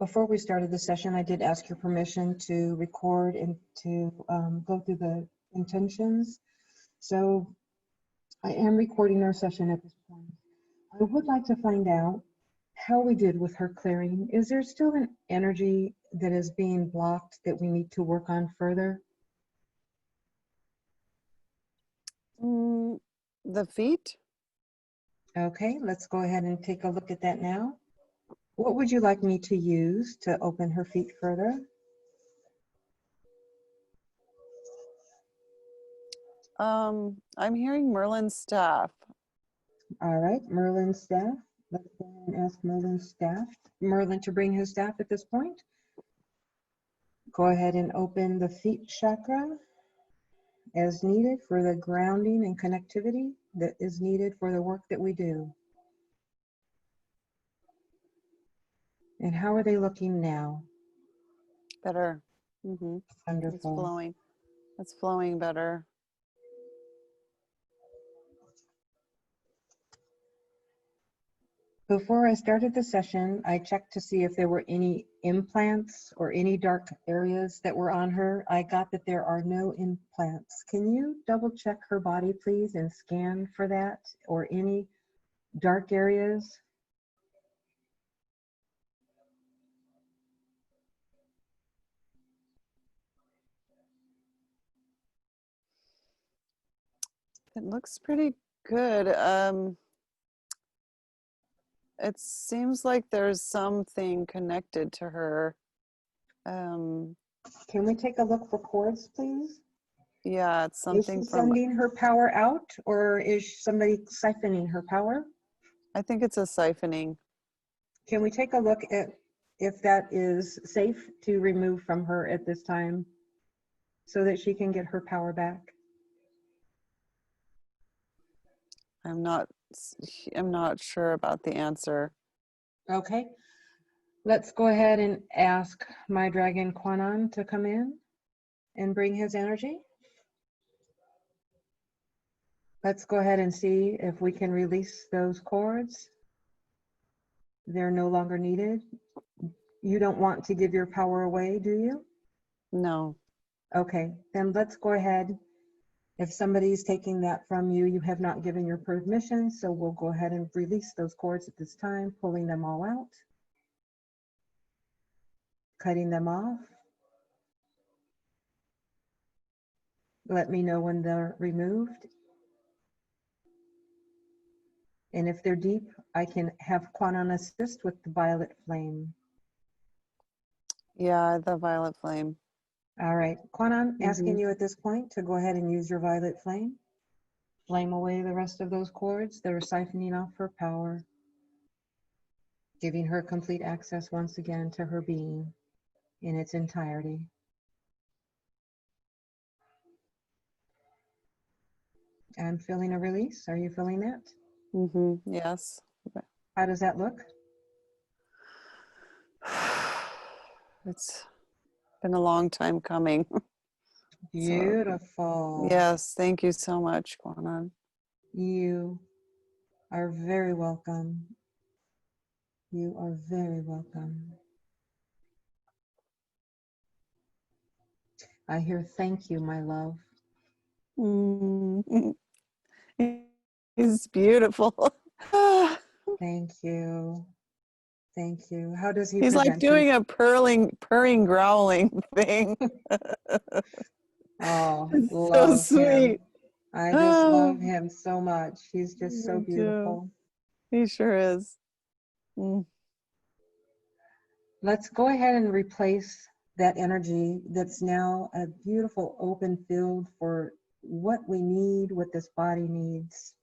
Before we started the session, I did ask your permission to record and to go through the intentions. So I am recording our session at this point. I would like to find out how we did with her clearing. Is there still an energy that is being blocked that we need to work on further? The feet? Okay, let's go ahead and take a look at that now. What would you like me to use to open her feet further? I'm hearing Merlin's staff. All right, Merlin's staff. Let's go ahead and ask Merlin's staff. Merlin to bring his staff at this point. Go ahead and open the feet chakra as needed for the grounding and connectivity that is needed for the work that we do. And how are they looking now? Better. Wonderful. It's flowing. It's flowing better. Before I started the session, I checked to see if there were any implants or any dark areas that were on her. I got that there are no implants. Can you double check her body, please, and scan for that or any dark areas? It looks pretty good. It seems like there's something connected to her. Can we take a look for cords, please? Yeah, it's something Is she from, sending her power out, or is somebody siphoning her power? I think it's a siphoning. Can we take a look at if that is safe to remove from her at this time so that she can get her power back? I'm not sure about the answer. Okay, let's go ahead and ask my dragon Quan Yin to come in and bring his energy. Let's go ahead and see if we can release those cords. They're no longer needed. You don't want to give your power away, do you? No. Okay, then let's go ahead. If somebody's taking that from you, you have not given your permission, so we'll go ahead and release those cords at this time, pulling them all out, cutting them off. Let me know when they're removed. And if they're deep, I can have Quan Yin assist with the violet flame. Yeah, the violet flame. All right, Quan Yin, asking you at this point to go ahead and use your violet flame. Flame away the rest of those cords that are siphoning off her power, giving her complete access once again to her being in its entirety. I'm feeling a release. Are you feeling that? Yes. How does that look? It's been a long time coming. Beautiful. So, yes, thank you so much, Quan Yin. You are very welcome. You are very welcome. I hear thank you, my love. He's beautiful. Thank you. Thank you. How does he He's like doing a purring, growling thing. Oh, It's so love sweet. him. I just love him so much. He's just so Me too. beautiful. He sure is. Let's go ahead and replace that energy that's now a beautiful open field for what we need, what this body needs.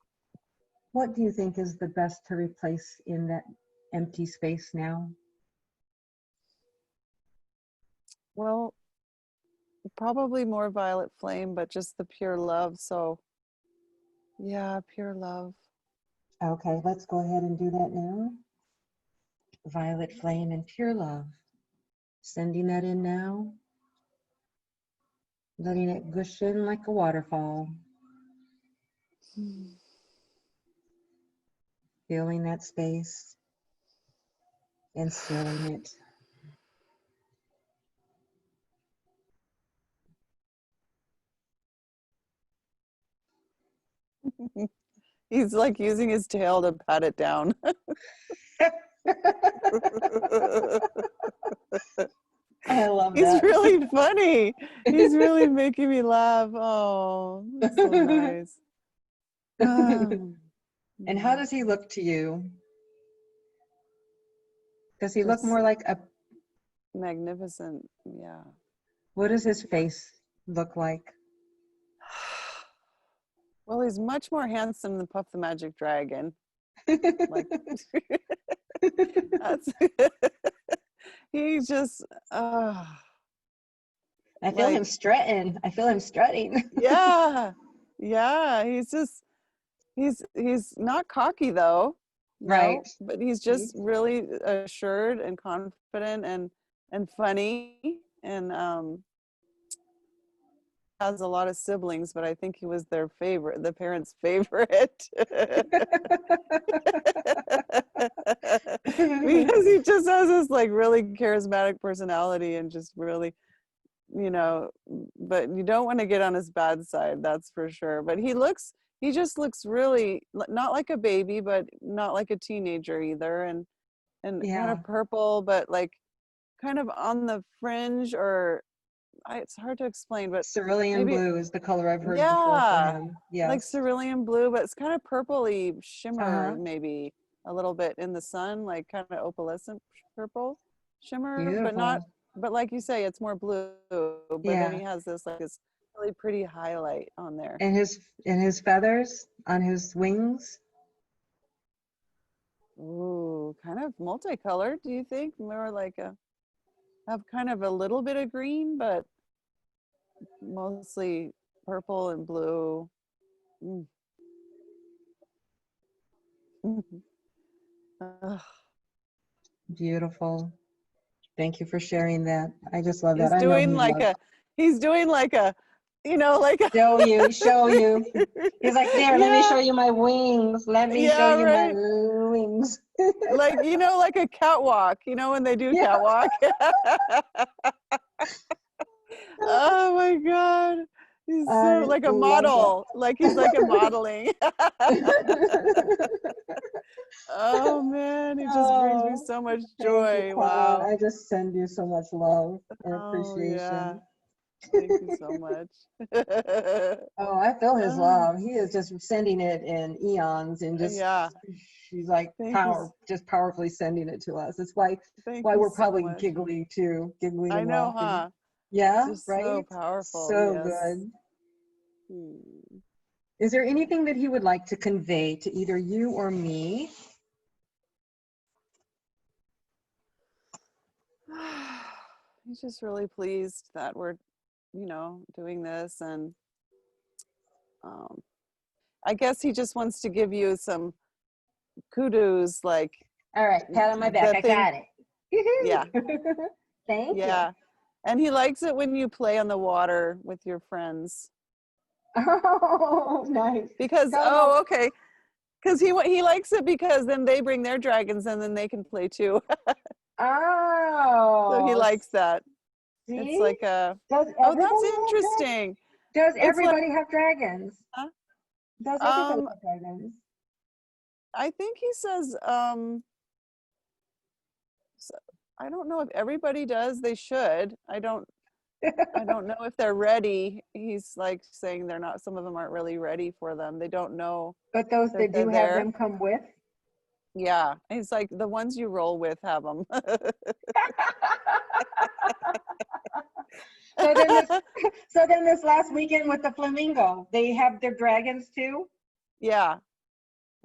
What do you think is the best to replace in that empty space now? Well, probably more violet flame, but just the pure love. So yeah, pure love. Okay, let's go ahead and do that now. Violet flame and pure love. Sending that in now. Letting it gush in like a waterfall. Feeling that space and sealing it. He's like using his tail to pat it down. I love He's that. really funny. He's really making me laugh. Oh, that's so nice. And how does he look to you? Does he look Just more like a, magnificent. Yeah. what does his face look like? Well, he's much more handsome than Puff the Magic Dragon. Like, that's he's just I feel him strutting. I feel him strutting. yeah. He's just he's not cocky though, Right. but he's just really assured and confident and funny, and has a lot of siblings, but I think he was their favorite, the parents' favorite. Because he just has this like really charismatic personality and just really, but you don't want to get on his bad side, that's for sure. But he just looks really not like a baby, but not like a teenager either, and kind of purple, but like kind of on the fringe, or it's hard to explain, but Cerulean maybe, blue is the color I've heard before for him. Yes. like cerulean blue, but it's kind of purpley shimmer, maybe a little bit in the sun, like kind of opalescent purple shimmer. Beautiful. But like you say, it's more blue. But then he has this like this really pretty highlight on there. And his feathers on his wings. Ooh, kind of multicolored. Do you think more like have kind of a little bit of green, but mostly purple and blue. Beautiful. Thank you for sharing that. I just love that. He's doing like a like a show you. He's like, there, let me show you my wings. Let me show you my wings. Like, like a catwalk, when they do catwalk. Oh my God. He's so like a model. Like he's like a modeling. Oh man, he just brings me so much joy. You, wow. I just send you so much love and appreciation. Yeah. Thank you so much. I feel his love. He is just sending it in eons, and just he's like just powerfully sending it to us. It's why we're probably giggly too, giggling. I know, huh? Yeah, just right. So powerful. So good. Is there anything that he would like to convey to either you or me? He's just really pleased that we're, doing this, and I guess he just wants to give you some kudos, like, all right, pat on my back. I got it. Yeah. Thank you. Yeah. And he likes it when you play on the water with your friends. Oh, nice. Because okay. Because he likes it because then they bring their dragons and then they can play too. So he likes that. See? It's like that's interesting. Does everybody have dragons? Huh? Does everybody have dragons? I think he says I don't know if everybody does. They should. I don't know if they're ready. He's like saying they're not. Some of them aren't really ready for them. They don't know. But those that do have them come with. Yeah, he's like the ones you roll with have them. So then this last weekend with the flamingo, they have their dragons too. Yeah.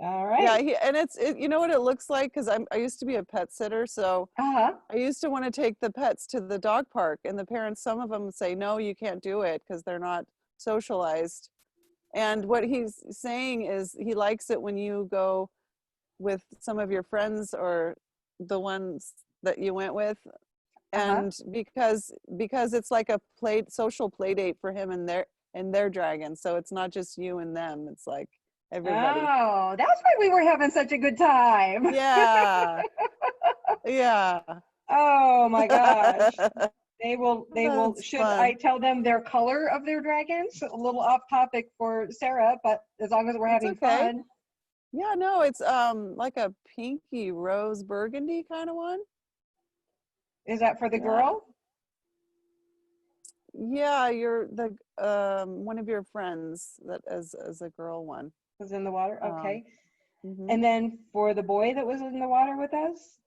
All right. Yeah, and it's you know what it looks like, because I used to be a pet sitter, so I used to want to take the pets to the dog park, and the parents, some of them say, no, you can't do it because they're not socialized. And what he's saying is he likes it when you go with some of your friends or the ones that you went with, and because it's like a social play date for him and their dragon, so it's not just you and them, it's like everybody. Oh, that's why we were having such a good time. Yeah. Yeah. Oh my gosh. They will, That's should I fun. tell them their color of their dragons? A little off topic for Sarah, but as long as we're That's having okay. fun. Yeah, no, it's like a pinky rose burgundy kind of one. Is that for the Yeah. girl? Yeah, you're the one of your friends that as a girl one. Was in the water? Um Okay. mhm. And then for the boy that was in the water with us,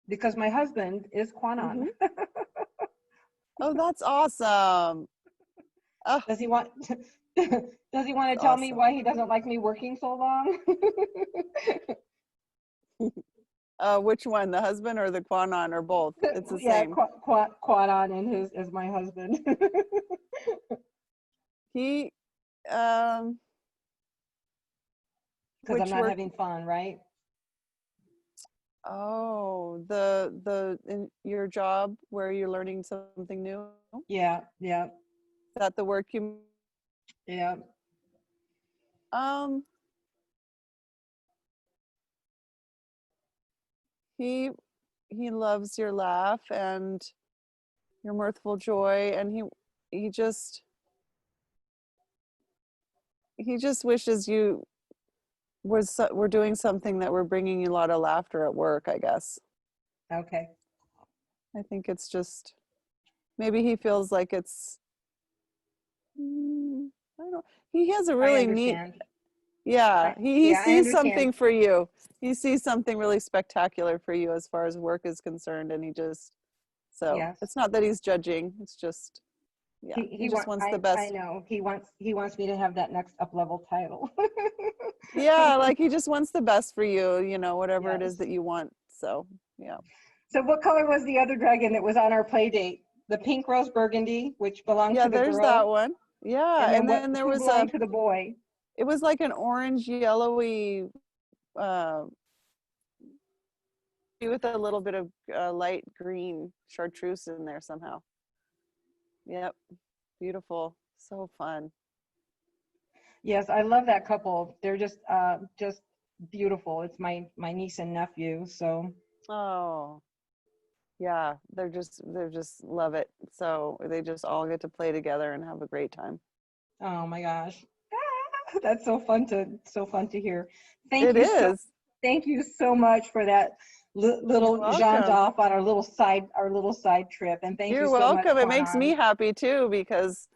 because my husband is Quan Mhm. Yin. Oh, that's awesome. Oh, Does he want does he want to that's tell me awesome. why he doesn't like me working so long? Which one, the husband or the Quanon or both? It's the Yeah, same. Quan Yin and his is my husband. He um Because I'm which not work having fun, right? oh, the in your job where you're learning something new? Is Yeah, yeah, that the work you yeah. um he he loves your laugh and your mirthful joy, and he just he just wishes you were doing something that were bringing you a lot of laughter at work, I guess. Okay. I think it's just maybe he feels like it's I don't know. He has a I really neat, understand. yeah, he Yeah, I sees understand. something for you. He sees something really spectacular for you as far as work is concerned, and he just so Yes. it's not that he's judging, it's just yeah, he He just want wants the I best. know. He wants me to have that next up level title. Yeah, like he just wants the best for you, whatever it is Yes. that you want. So, yeah. So what color was the other dragon that was on our play date? The pink rose burgundy, which belonged to Yeah, the there's that girl, one. Yeah, and then and what? then there Who was belonged to the boy? it was like an orange yellowy uh with a little bit of light green chartreuse in there somehow. Yep. Beautiful. So fun. Yes, I love that couple. They're just beautiful. It's my niece and nephew. So Oh, yeah, they're just love it. So they just all get to play together and have a great time. oh my gosh, that's so fun to hear. Thank It you so is. thank you so much for that You're little jaunt welcome. off on our little side trip, and thank you You're so much, welcome. It makes me Quan. happy too because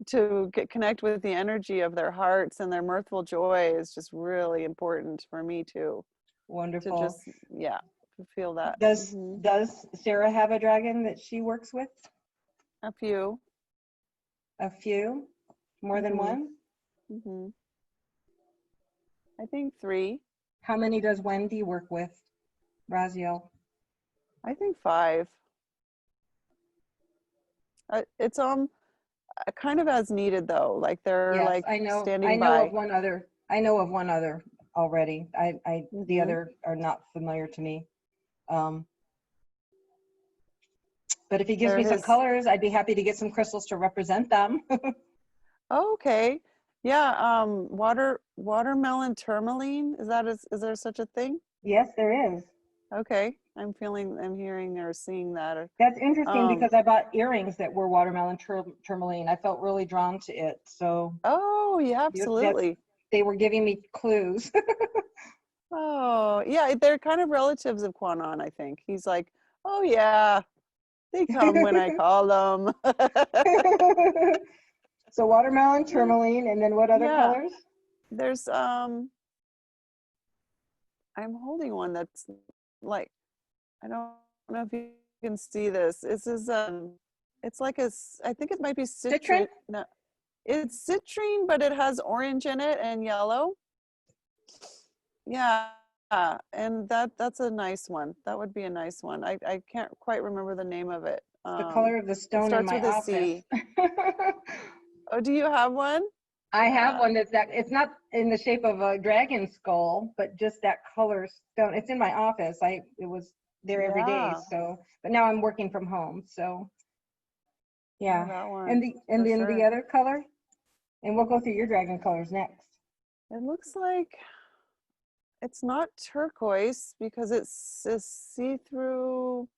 to connect with the energy of their hearts and their mirthful joy is just really important for me too. To Wonderful. just, yeah, to feel that. Does Sarah have a dragon that she works with? A few. A few, more than hmm one. hmm I think three. How many does Wendy work with, Raziel? I think five. It's kind of as needed though. Like they're Yes, like I standing know of by. one other. I know of one other already. The hmm other are not familiar to me. Um, but if he gives They're me some his. colors, I'd be happy to get some crystals to represent them. Oh, okay. Yeah. Watermelon tourmaline. Is there such a thing? Yes, there is. Okay. I'm hearing or seeing that. That's interesting Um. because I bought earrings that were watermelon tourmaline. I felt really drawn to it. So Oh, yeah, that's absolutely. they were giving me clues. Oh, yeah. They're kind of relatives of Quanon, I think. He's like, oh yeah, they come when I call them. So watermelon, tourmaline, and then what other Yeah. colors? There's I'm holding one that's like I don't know if you can see this. This is it's like I think it might be Citron? citrine. No, it's citrine, but it has orange in it and yellow. Yeah. And that's a nice one. That would be a nice one. I can't quite remember the name of it. The color of the It stone in starts my with a office. C. Oh, do you have one? I have Yeah. one it's not in the shape of a dragon skull, but just that color stone. It's in my office. It was there every day. Yeah. So, but now I'm working from home. So, Oh, yeah. that And one and for then the sure. other color, and we'll go through your dragon colors next. It looks like it's not turquoise because it's a see-through.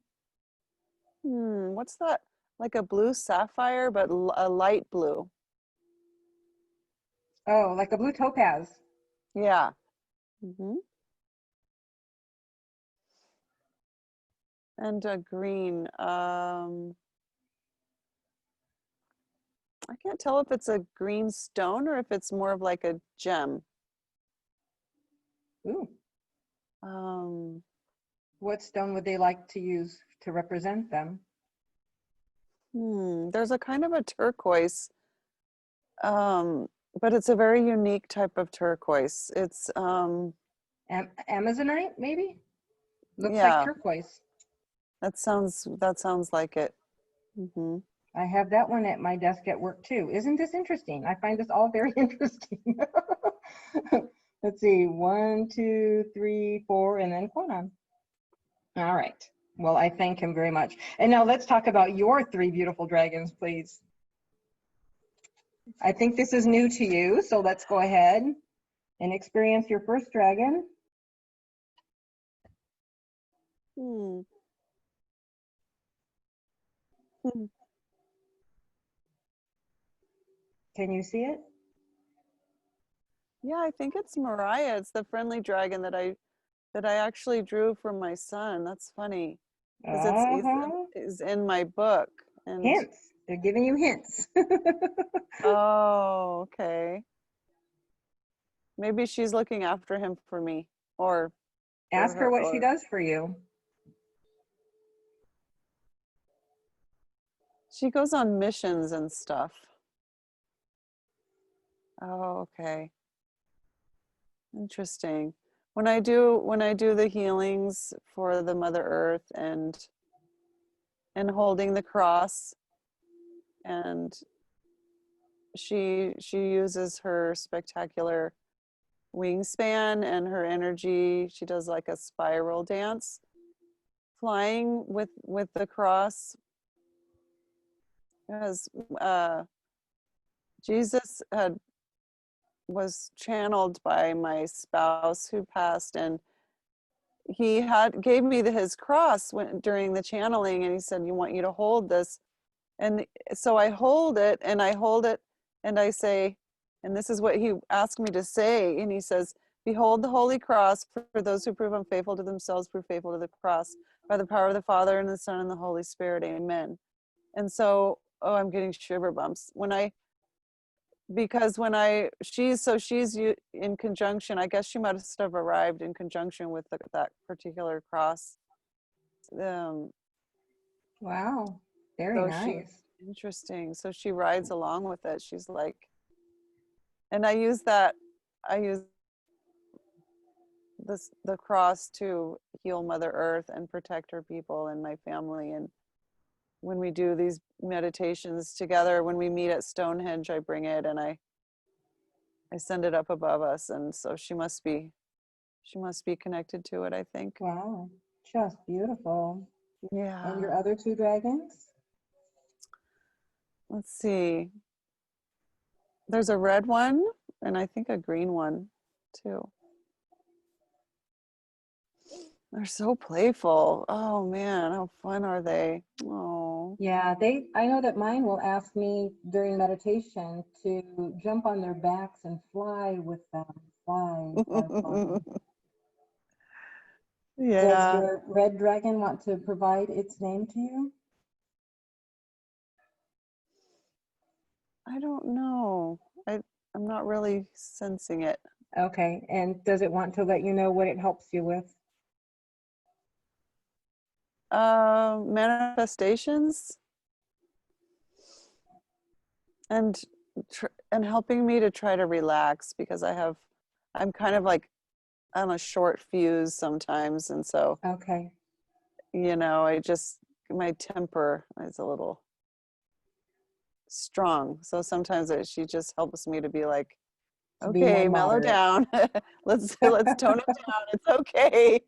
What's that? Like a blue sapphire, but a light blue. Oh, like a blue topaz. Yeah. And a green. I can't tell if it's a green stone or if it's more of like a gem. Ooh. Um, What stone would they like to use to represent them? there's a kind of a turquoise, but it's a very unique type of turquoise. It's Amazonite, maybe? Looks like yeah, turquoise. that sounds like it. I have that one at my desk at work too. Isn't this interesting? I find this all very interesting. Let's see, 1, 2, 3, 4, and then Quonon. All right. Well, I thank him very much. And now let's talk about your 3 beautiful dragons, please. I think this is new to you, so let's go ahead and experience your first dragon. Can you see it? Yeah, I think it's Mariah. It's the friendly dragon that I actually drew for my son. That's funny because it's in my book. And hints. They're giving you hints. oh, okay. Maybe she's looking after him for me, or ask her what she does for you. She goes on missions and stuff. Oh, okay. Interesting. When I do the healings for the Mother Earth and holding the cross, and she uses her spectacular wingspan and her energy. She does like a spiral dance, flying with the cross. As Jesus was channeled by my spouse who passed, and he gave me his cross during the channeling, and he said, "You want you to hold this," and so I hold it, and I say, and this is what he asked me to say, and he says, "Behold the holy cross, for those who prove unfaithful to themselves, prove faithful to the cross, by the power of the Father and the Son and the Holy Spirit, amen." And so, oh, I'm getting shiver bumps because she's in conjunction. I guess she must have arrived in conjunction with that particular cross. Wow, very nice. Interesting. So she rides along with it. She's like, and I use the cross to heal Mother Earth and protect her people and my family. And when we do these meditations together, when we meet at Stonehenge, I bring it and I send it up above us. And so she must be connected to it, I think. Wow, just beautiful. Yeah. And your other 2 dragons? Let's see. There's a red one and I think a green one too. They're so playful. Oh man, how fun are they? Oh. Yeah, I know that mine will ask me during meditation to jump on their backs and fly with them. Fly. Yeah. Does your red dragon want to provide its name to you? I don't know. I'm not really sensing it. Okay, and does it want to let you know what it helps you with? Manifestations and helping me to try to relax, because I'm kind of like on a short fuse sometimes, and so okay, my temper is a little strong, so sometimes she just helps me to be like, okay, mellow down. let's tone it down. It's okay.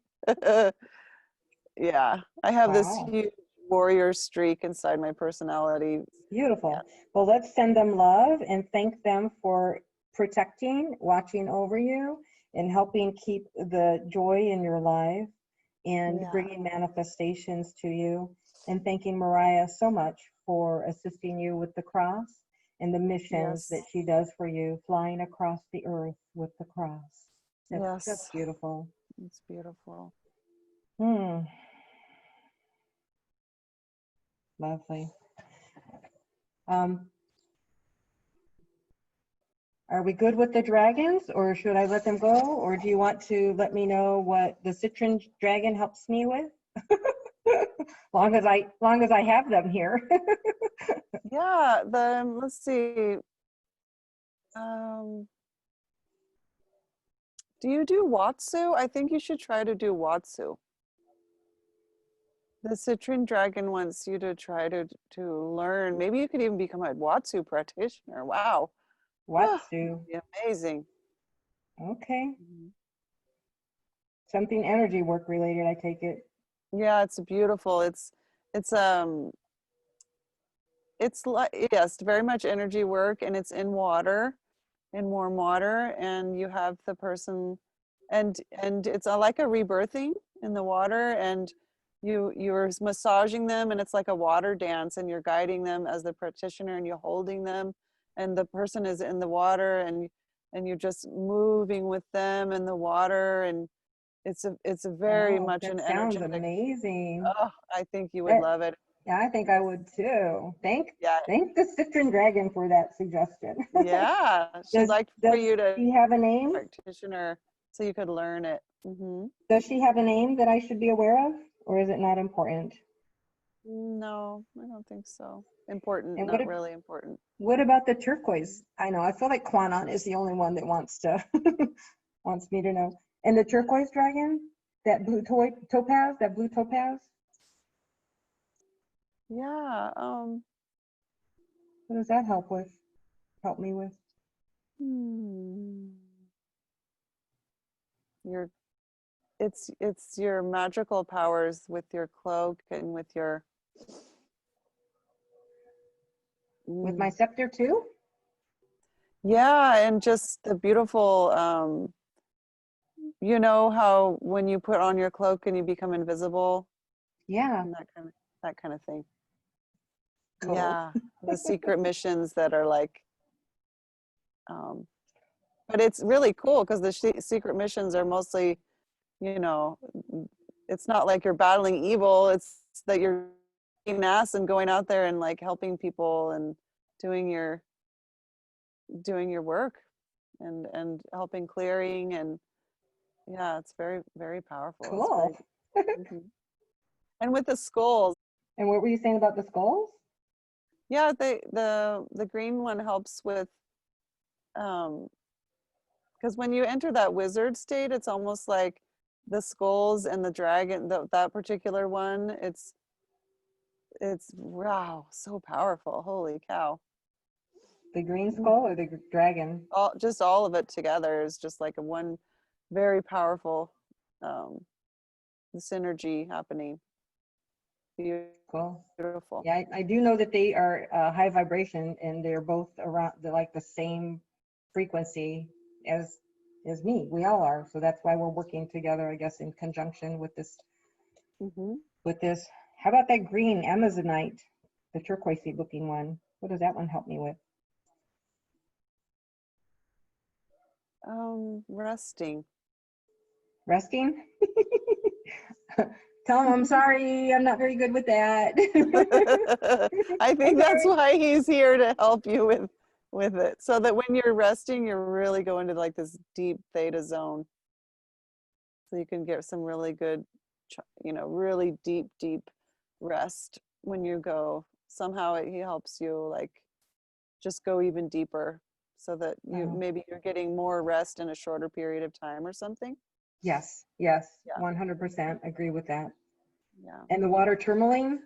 Yeah, I have this huge warrior streak inside my personality. Beautiful. Yeah. Well, let's send them love and thank them for protecting, watching over you, and helping keep the joy in your life and bringing manifestations to you. and thanking Mariah so much for assisting you with the cross and the missions that she does for you, flying across the earth with the cross. That's just beautiful. It's beautiful. Lovely. Are we good with the dragons, or should I let them go? Or do you want to let me know what the citron dragon helps me with? long as I have them here. Yeah, let's see. Do you do Watsu? I think you should try to do Watsu. The citron dragon wants you to try to learn. Maybe you could even become a Watsu practitioner. Wow. Watsu. Amazing. Okay. Something energy work related, I take it. Yeah, it's beautiful. It's like, yes, very much energy work, and it's in water, in warm water, and you have the person, and it's like a rebirthing in the water, and you're massaging them, and it's like a water dance, and you're guiding them as the practitioner, and you're holding them, and the person is in the water, and you're just moving with them in the water, and it's a very much an energetic. Sounds amazing. Oh, I think you would love it. Yeah, I think I would too. Thank the citron dragon for that suggestion. Yeah, she'd like for you to. Does she have a name? Practitioner, so you could learn it. Does she have a name that I should be aware of, or is it not important? No, I don't think so. Important, not really important. What about the turquoise? I know, I feel like Quan Yin is the only one that wants to wants me to know. And the turquoise dragon, that blue topaz, that blue topaz. Yeah. What does that help with? Help me with? It's your magical powers with your cloak and with your. With my scepter too? Yeah, and just the beautiful. You know how when you put on your cloak and you become invisible? Yeah. And that kind of thing. Cool. Yeah, the secret missions that are like, but it's really cool because the secret missions are mostly, it's not like you're battling evil. It's that you're being ass and going out there and like helping people and doing your work and helping clearing, and yeah, it's very, very powerful. Cool. And with the skulls. And what were you saying about the skulls? Yeah, the green one helps with, because when you enter that wizard state, it's almost like the skulls and the dragon, that particular one, it's wow, so powerful. Holy cow. The green skull or the dragon? Just all of it together is just like one very powerful synergy happening. Beautiful. Yeah, I do know that they are high vibration, and they're both around the same frequency as me. We all are, so that's why we're working together, I guess, in conjunction with this. With this, how about that green Amazonite, the turquoisey looking one? What does that one help me with? Resting. Resting? Tell him I'm sorry, I'm not very good with that. I think that's why he's here, to help you with it, so that when you're resting, you're really going to like this deep theta zone, so you can get some really good, really deep rest when you go. Somehow he helps you like just go even deeper, so that maybe you're getting more rest in a shorter period of time or something. Yes, yes, 100% agree with that. Yeah. And the water tourmaline?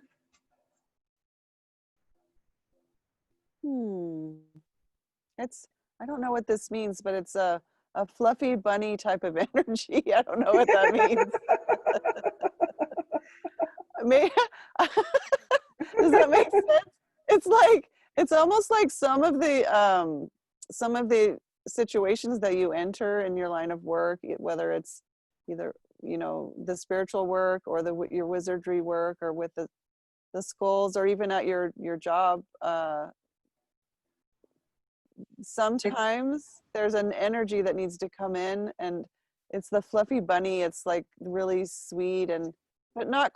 It's, I don't know what this means, but it's a fluffy bunny type of energy. I don't know what that means. Does that make sense? It's almost like some of the situations that you enter in your line of work, whether it's either the spiritual work or your wizardry work, or with the skulls, or even at your job, sometimes there's an energy that needs to come in, and it's the fluffy bunny. It's like really sweet, and but not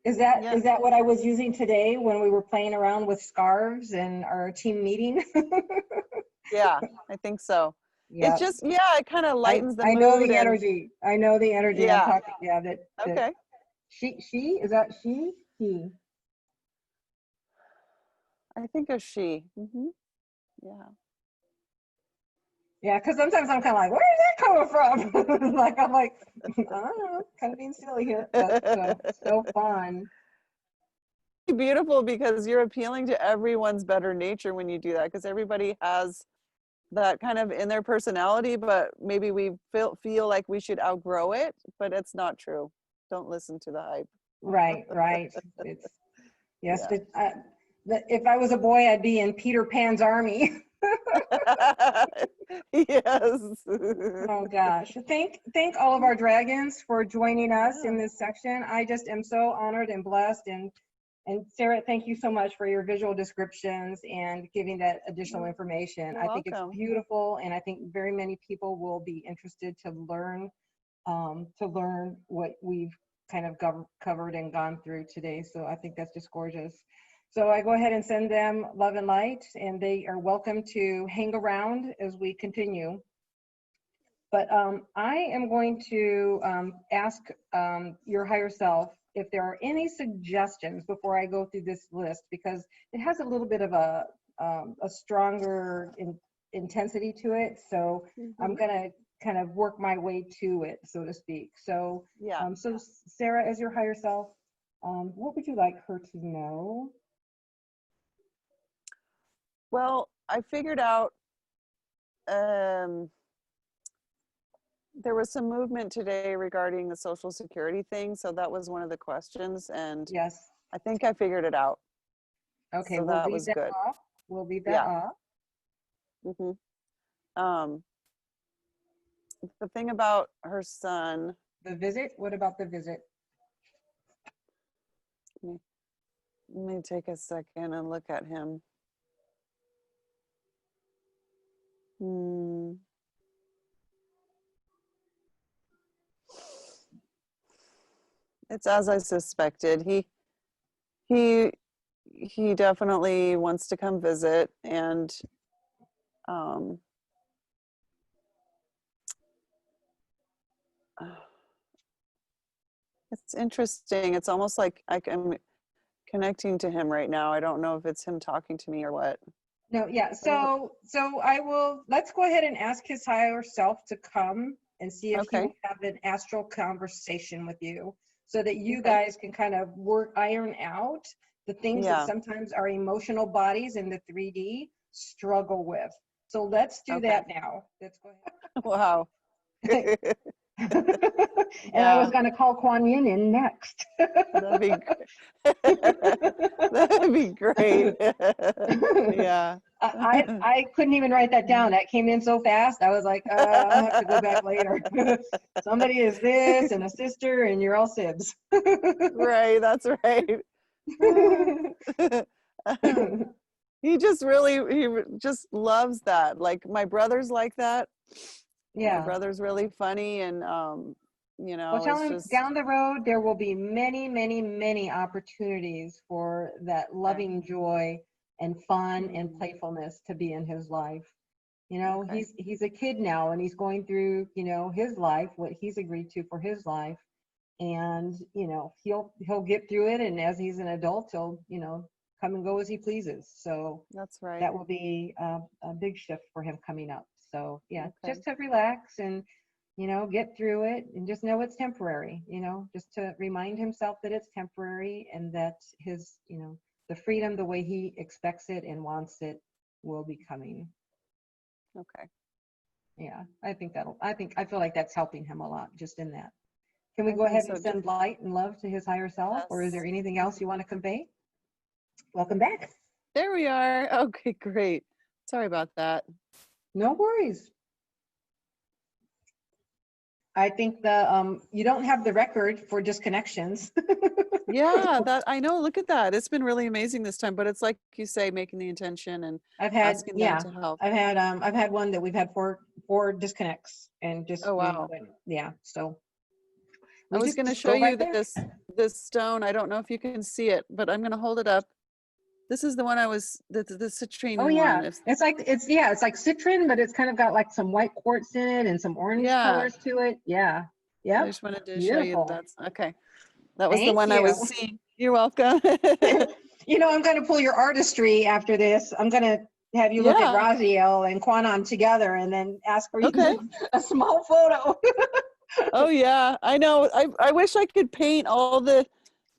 is that what I was using today when we were playing around with scarves and our team meeting? Yeah, I think so. Yeah. It's just, yeah, it kind of lightens the mood. I know the energy. I know the energy. Yeah. I'm talking. Yeah. That Okay. She is that she? He. I think a she. Yeah. Yeah, because sometimes I'm kind of like, where is that coming from? I'm like, I don't know, kind of being silly here, but so fun. Beautiful, because you're appealing to everyone's better nature when you do that, because everybody has that kind of in their personality, but maybe we feel like we should outgrow it, but it's not true. Don't listen to the hype. Right. It's yes. Yeah. If I was a boy, I'd be in Peter Pan's army. Yes. Oh gosh. Thank all of our dragons for joining us in this section. I just am so honored and blessed, and Sarah, thank you so much for your visual descriptions and giving that additional information. You're I think welcome. it's beautiful, and I think very many people will be interested to learn what we've kind of covered and gone through today. So I think that's just gorgeous. So I go ahead and send them love and light, and they are welcome to hang around as we continue. But I am going to ask your higher self if there are any suggestions before I go through this list, because it has a little bit of a stronger intensity to it. So I'm going to kind of work my way to it, so to speak. So, yeah. So Sarah, as your higher self, what would you like her to know? Well, I figured out there was some movement today regarding the Social Security thing, so that was one of the questions, and yes, I think I figured it out. Okay, so we'll that leave was that good. off. We'll leave that off. The thing about her son. The visit. What about the visit? Let me take a second and look at him. It's as I suspected. He definitely wants to come visit, and it's interesting. It's almost like I'm connecting to him right now. I don't know if it's him talking to me or what. No, yeah. So let's go ahead and ask his higher self to come and see if he will have an astral conversation with you, so that you guys can kind of iron out the things that sometimes our emotional bodies in the 3D struggle with. So let's do that now. Let's go ahead. Wow. And I was going to call Quan Yin in next. That'd be great. Yeah. I couldn't even write that down. That came in so fast. I was like, I'll have to go back later. Somebody is this and a sister, and you're all sibs. Right. That's right. He just loves that. Like, my brother's like that. Yeah. My brother's really funny, and well, tell him down the road there will be many, many, many opportunities for that loving joy and fun and playfulness to be in his life. He's a kid now, and he's going through, his life, what he's agreed to for his life, and he'll get through it, and as he's an adult, he'll come and go as he pleases. So that's right. That will be a big shift for him coming up. So just to relax and get through it, and just know it's temporary, just to remind himself that it's temporary, and that his, the freedom, the way he expects it and wants it, will be coming. Okay. Yeah, I feel like that's helping him a lot just in that. Can we go ahead and send light and love to his higher self, or is there anything else you want to convey? Welcome back. There we are. Okay, great. Sorry about that. No worries. I think you don't have the record for disconnections. Yeah, that I know. Look at that. It's been really amazing this time, but it's like you say, making the intention and I've had, asking them yeah, to help. I've had one that we've had four disconnects and just, Oh, wow. yeah, so I we was just going to just show go you right there. this stone. I don't know if you can see it, but I'm going to hold it up. This is the one the Oh citrine yeah, one. it's like citron, but it's kind of got like some white quartz in it and some orange Yeah, colors to it. Yeah. I Yep. just wanted to show you Beautiful. that's okay. That was the Thank one I you. was seeing. You're welcome. You know, I'm going to pull your artistry after this. I'm going to have you look at Yeah. Raziel and Quan Yin together and then ask for you to Okay. do a small photo. Oh yeah, I know. I wish I could paint all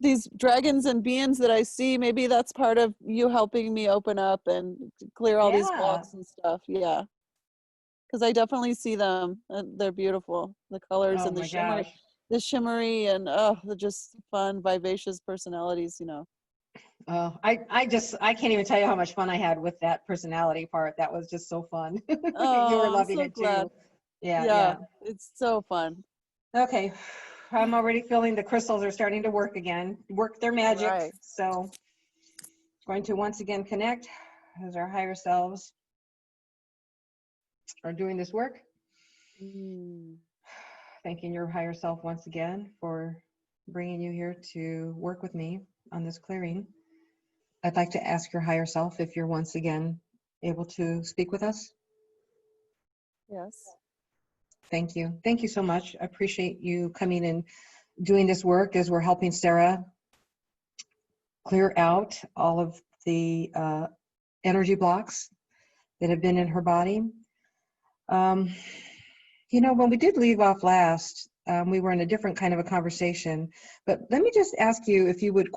these dragons and beings that I see. Maybe that's part of you helping me open up and clear all these Yeah. blocks and stuff. Yeah, because I definitely see them. And they're beautiful. The colors Oh and my gosh. the shimmery, and oh, they're just fun, vivacious personalities. You know. Oh, I can't even tell you how much fun I had with that personality part. That was just so fun. You were Oh, I'm loving so it too. glad. Yeah, Yeah, yeah. it's so fun. Okay. I'm already feeling the crystals are starting to work again, work their All magic. right. So going to once again connect as our higher selves are doing this work. Mm. Thanking your higher self once again for bringing you here to work with me on this clearing. I'd like to ask your higher self if you're once again able to speak with us. Yes. Thank you. Thank you so much. I appreciate you coming and doing this work as we're helping Sarah clear out all of the energy blocks that have been in her body. You know, when we did leave off last, we were in a different kind of a conversation, but let me just ask you if you would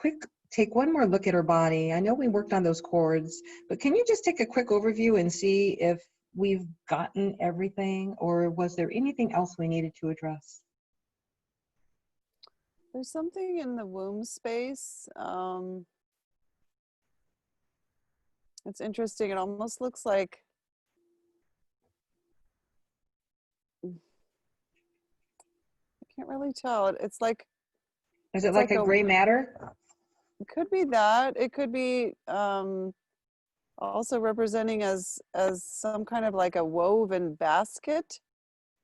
take one more look at her body. I know we worked on those chords, but can you just take a quick overview and see if we've gotten everything, or was there anything else we needed to address? There's something in the womb space. It's interesting. It almost looks like I can't really tell. It's like Is it it's like like a a gray matter? it could be that. It could be also representing as some kind of like a woven basket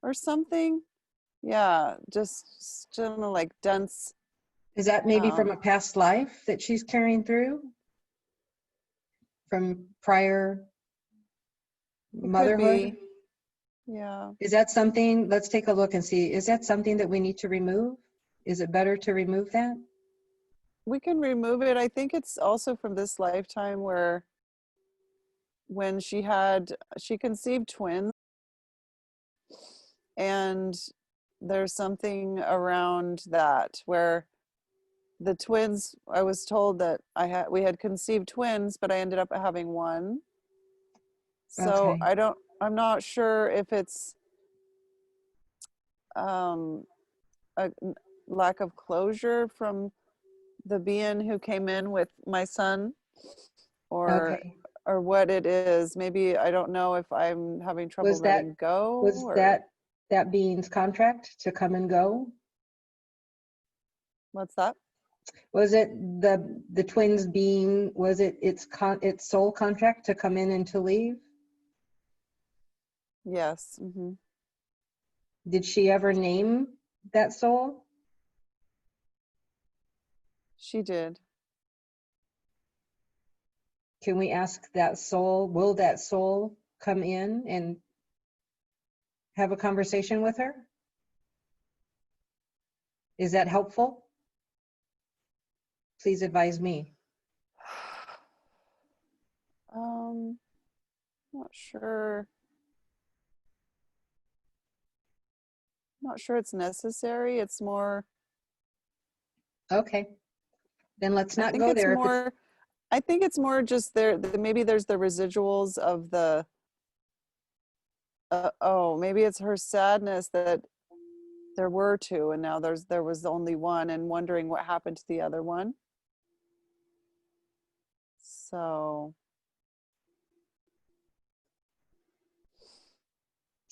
or something. Yeah, just kind of like dense. Is that maybe from Um, a past life that she's carrying through from prior it could motherhood? be. Yeah. Is that something, let's take a look and see, is that something that we need to remove? Is it better to remove that? We can remove it. I think it's also from this lifetime where when she conceived twins, and there's something around that where the twins, I was told that we had conceived twins, but I ended up having one. So Okay. I'm not sure if it's um a lack of closure from the being who came in with my son, or Okay. what it is. Maybe I don't know if I'm having trouble Was that letting go, was or that that being's contract to come and go? what's that? Was it the twins being, was it its sole contract to come in and to leave? Yes. Hmm. Did she ever name that soul? She did. Can we ask that soul, will that soul come in and have a conversation with her? Is that helpful? Please advise me. Not sure. Not sure it's necessary. It's more, Okay, then let's I not think go it's there if it's, more, I think it's more just there, maybe there's the residuals of oh, maybe it's her sadness that there were two and now there was only one, and wondering what happened to the other one. So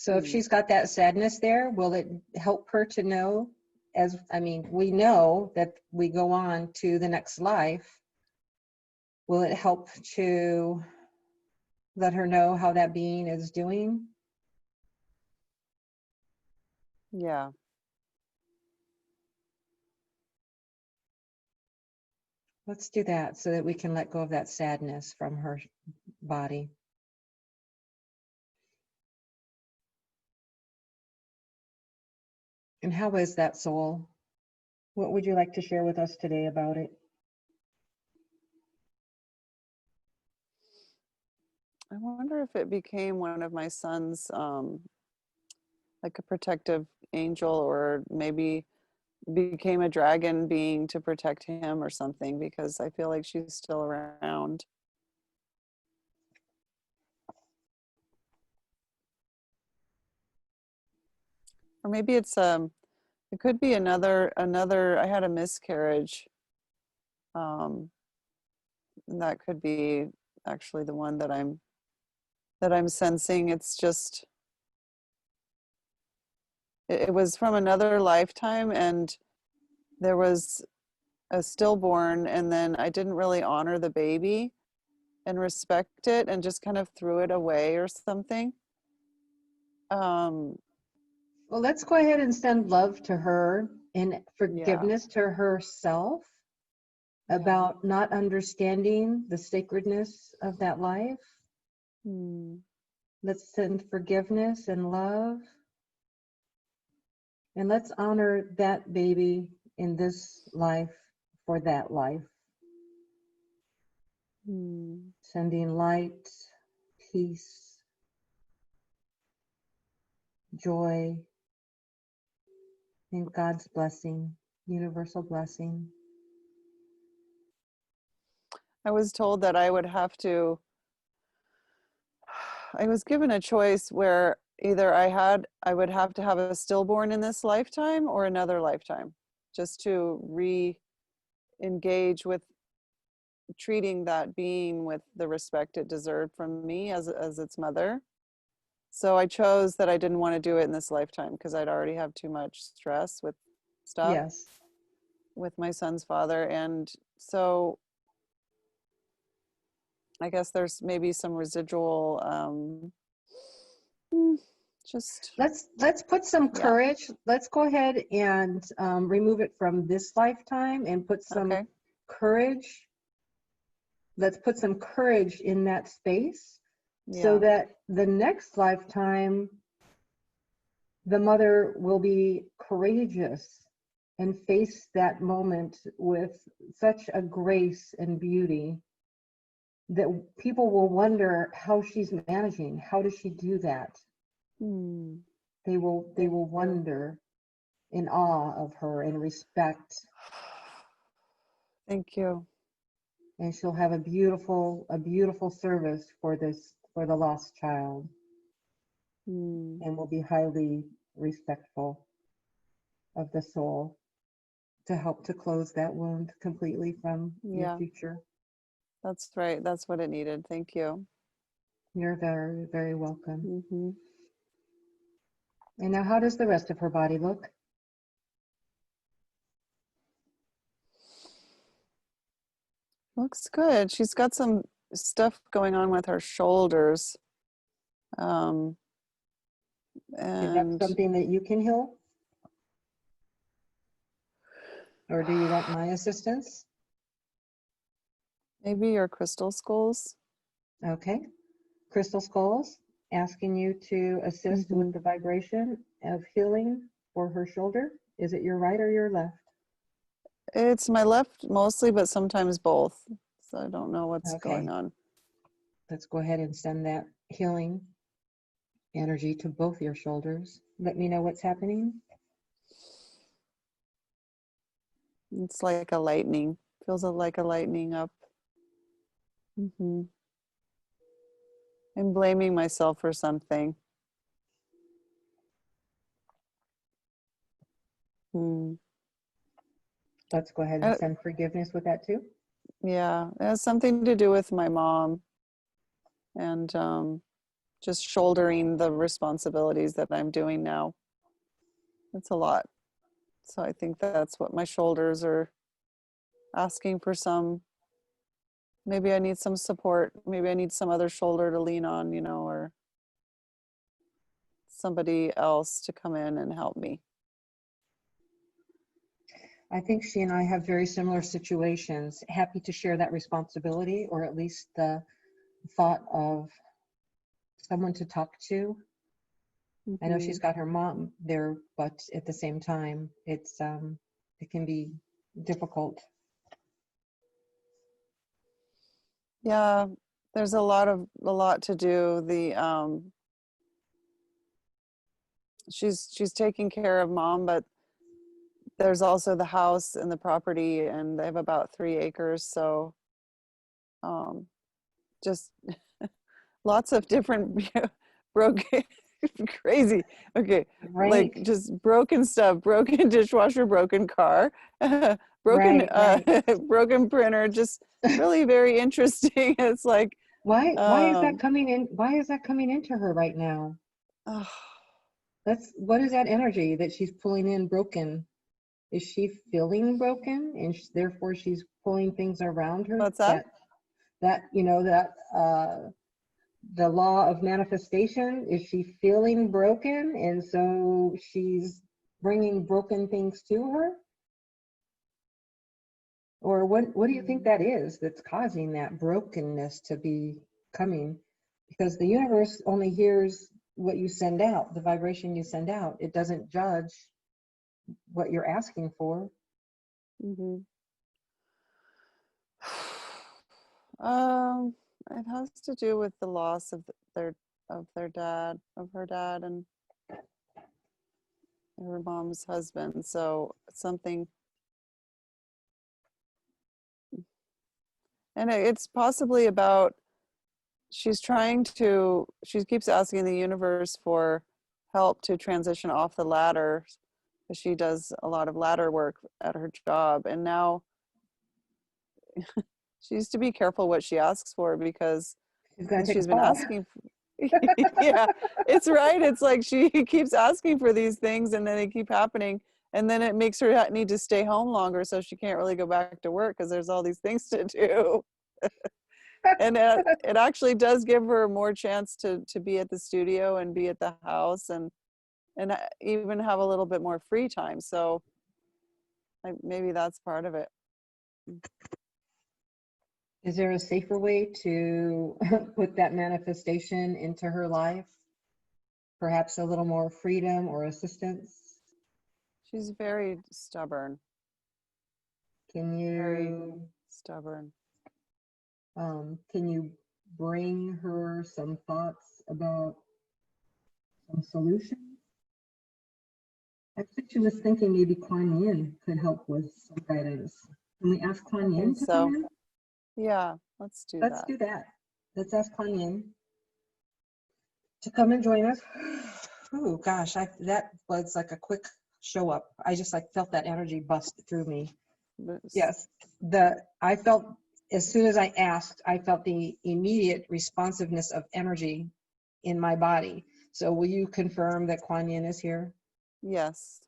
So if she's got that sadness there, will it help her to know, we know that we go on to the next life. Will it help to let her know how that being is doing? Yeah. Let's do that so that we can let go of that sadness from her body. And how is that soul? What would you like to share with us today about it? I wonder if it became one of my son's, like a protective angel, or maybe became a dragon being to protect him or something, because I feel like she's still around. Or maybe it's it could be another I had a miscarriage. And that could be actually the one that I'm sensing. It's just it was from another lifetime, and there was a stillborn, and then I didn't really honor the baby and respect it, and just kind of threw it away or something. Well, let's go ahead and send love to her and forgiveness to herself about not understanding the sacredness of that life. Let's send forgiveness and love. And let's honor that baby in this life for that life. Sending light, peace, joy, and God's blessing, universal blessing. I was told that I was given a choice where either I would have to have a stillborn in this lifetime or another lifetime, just to re-engage with treating that being with the respect it deserved from me as its mother. So I chose that I didn't want to do it in this lifetime because I'd already have too much stress with stuff with my son's father. And so I guess there's maybe some residual just let's put some courage. Let's go ahead and remove it from this lifetime and put some courage. Let's put some courage in that space so that the next lifetime the mother will be courageous and face that moment with such a grace and beauty that people will wonder how she's managing. How does she do that? They will wonder in awe of her and respect. Thank you. And she'll have a beautiful service for the lost child. And will be highly respectful of the soul to help to close that wound completely from your future. That's right. That's what it needed. Thank you. You're very, very welcome. And now, how does the rest of her body look? Looks good. She's got some stuff going on with her shoulders. And is that something that you can heal? Or do you want my assistance? Maybe your crystal skulls. Okay. Crystal skulls, asking you to assist with the vibration of healing for her shoulder. Is it your right or your left? It's my left mostly, but sometimes both. So I don't know what's going on. Let's go ahead and send that healing energy to both your shoulders. Let me know what's happening. It's like a lightning. Feels like a lightning up. I'm blaming myself for something. Let's go ahead and send forgiveness with that too. Yeah, it has something to do with my mom. And just shouldering the responsibilities that I'm doing now. It's a lot. So I think that's what my shoulders are asking for. Some, maybe I need some support. Maybe I need some other shoulder to lean on, you know, or somebody else to come in and help me. I think she and I have very similar situations. Happy to share that responsibility, or at least the thought of someone to talk to. Mm-hmm. I know she's got her mom there, but at the same time, it can be difficult. Yeah, there's a lot to do. The she's taking care of mom, but there's also the house and the property, and they have about 3 acres. So just lots of different broken, crazy. Okay, Right. like just broken stuff, broken dishwasher, broken car, broken Right. broken printer. Just really very interesting. It's like why is that coming in? Why is that coming into her right now? What is that energy that she's pulling in broken? Is she feeling broken, and therefore she's pulling things around her? What's that? That you know, that the law of manifestation, is she feeling broken, and so she's bringing broken things to her? Or what do you think that is that's causing that brokenness to be coming? Because the universe only hears what you send out, the vibration you send out. It doesn't judge what you're asking for. Mm-hmm. It has to do with the loss of her dad, and her mom's husband. So something, and it's possibly about, she keeps asking the universe for help to transition off the ladder, because she does a lot of ladder work at her job, and now she needs to be careful what she asks for, because she's been asking yeah, it's right. It's like she keeps asking for these things, and then they keep happening, and then it makes her need to stay home longer, so she can't really go back to work because there's all these things to do. And it actually does give her more chance to be at the studio and be at the house, and even have a little bit more free time. So maybe that's part of it. Is there a safer way to put that manifestation into her life? Perhaps a little more freedom or assistance? She's very stubborn. Can you very stubborn. Can you bring her some thoughts about some solutions? I think she was thinking maybe Quan Yin could help with some guidance. Can we ask Quan Yin to come in? Yeah, let's do that. Let's ask Quan Yin to come and join us. Oh gosh, that was like a quick show up. I just like felt that energy bust through me. Yes, I felt, as soon as I asked, I felt the immediate responsiveness of energy in my body. So will you confirm that Quan Yin is here? Yes.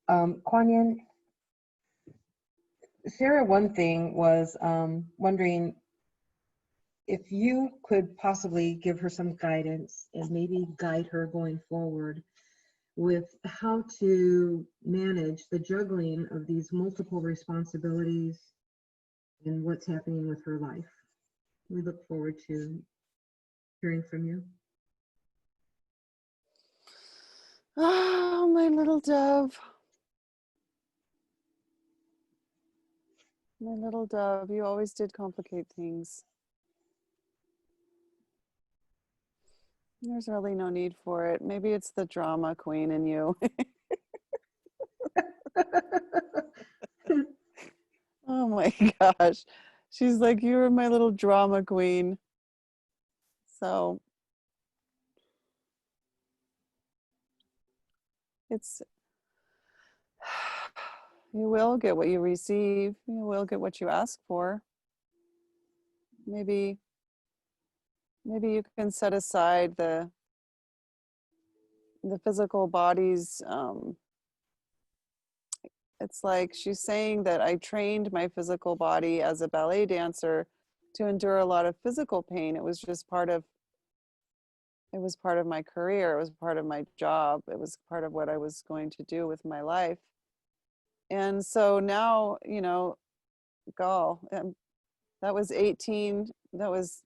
Quan Yin, Sarah, one thing was wondering if you could possibly give her some guidance and maybe guide her going forward with how to manage the juggling of these multiple responsibilities and what's happening with her life. We look forward to hearing from you. Oh, my little dove. My little dove, you always did complicate things. There's really no need for it. Maybe it's the drama queen in you. Oh my gosh. She's like, you were my little drama queen. So you will get what you receive. You will get what you ask for. maybe you can set aside the physical body's it's like she's saying that I trained my physical body as a ballet dancer to endure a lot of physical pain. It was just part of my career. It was part of my job. It was part of what I was going to do with my life. And so now, you know, that was 18. That was,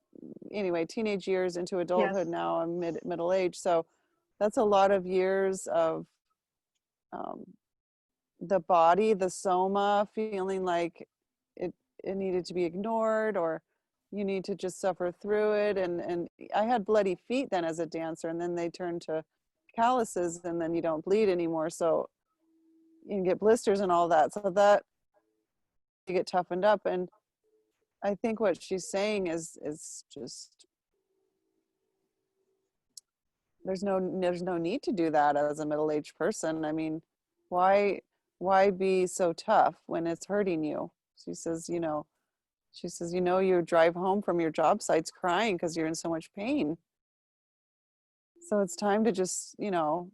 anyway, teenage years into adulthood. Yes. Now I'm middle age. So that's a lot of years of um, the body, the soma, feeling like it needed to be ignored, or you need to just suffer through it. And I had bloody feet then as a dancer, and then they turned to calluses, and then you don't bleed anymore. So you can get blisters and all that. So that you get toughened up. And I think what she's saying is just there's no need to do that as a middle-aged person. I mean, why be so tough when it's hurting you? She says, you know, you drive home from your job sites crying because you're in so much pain. So it's time to just, you know,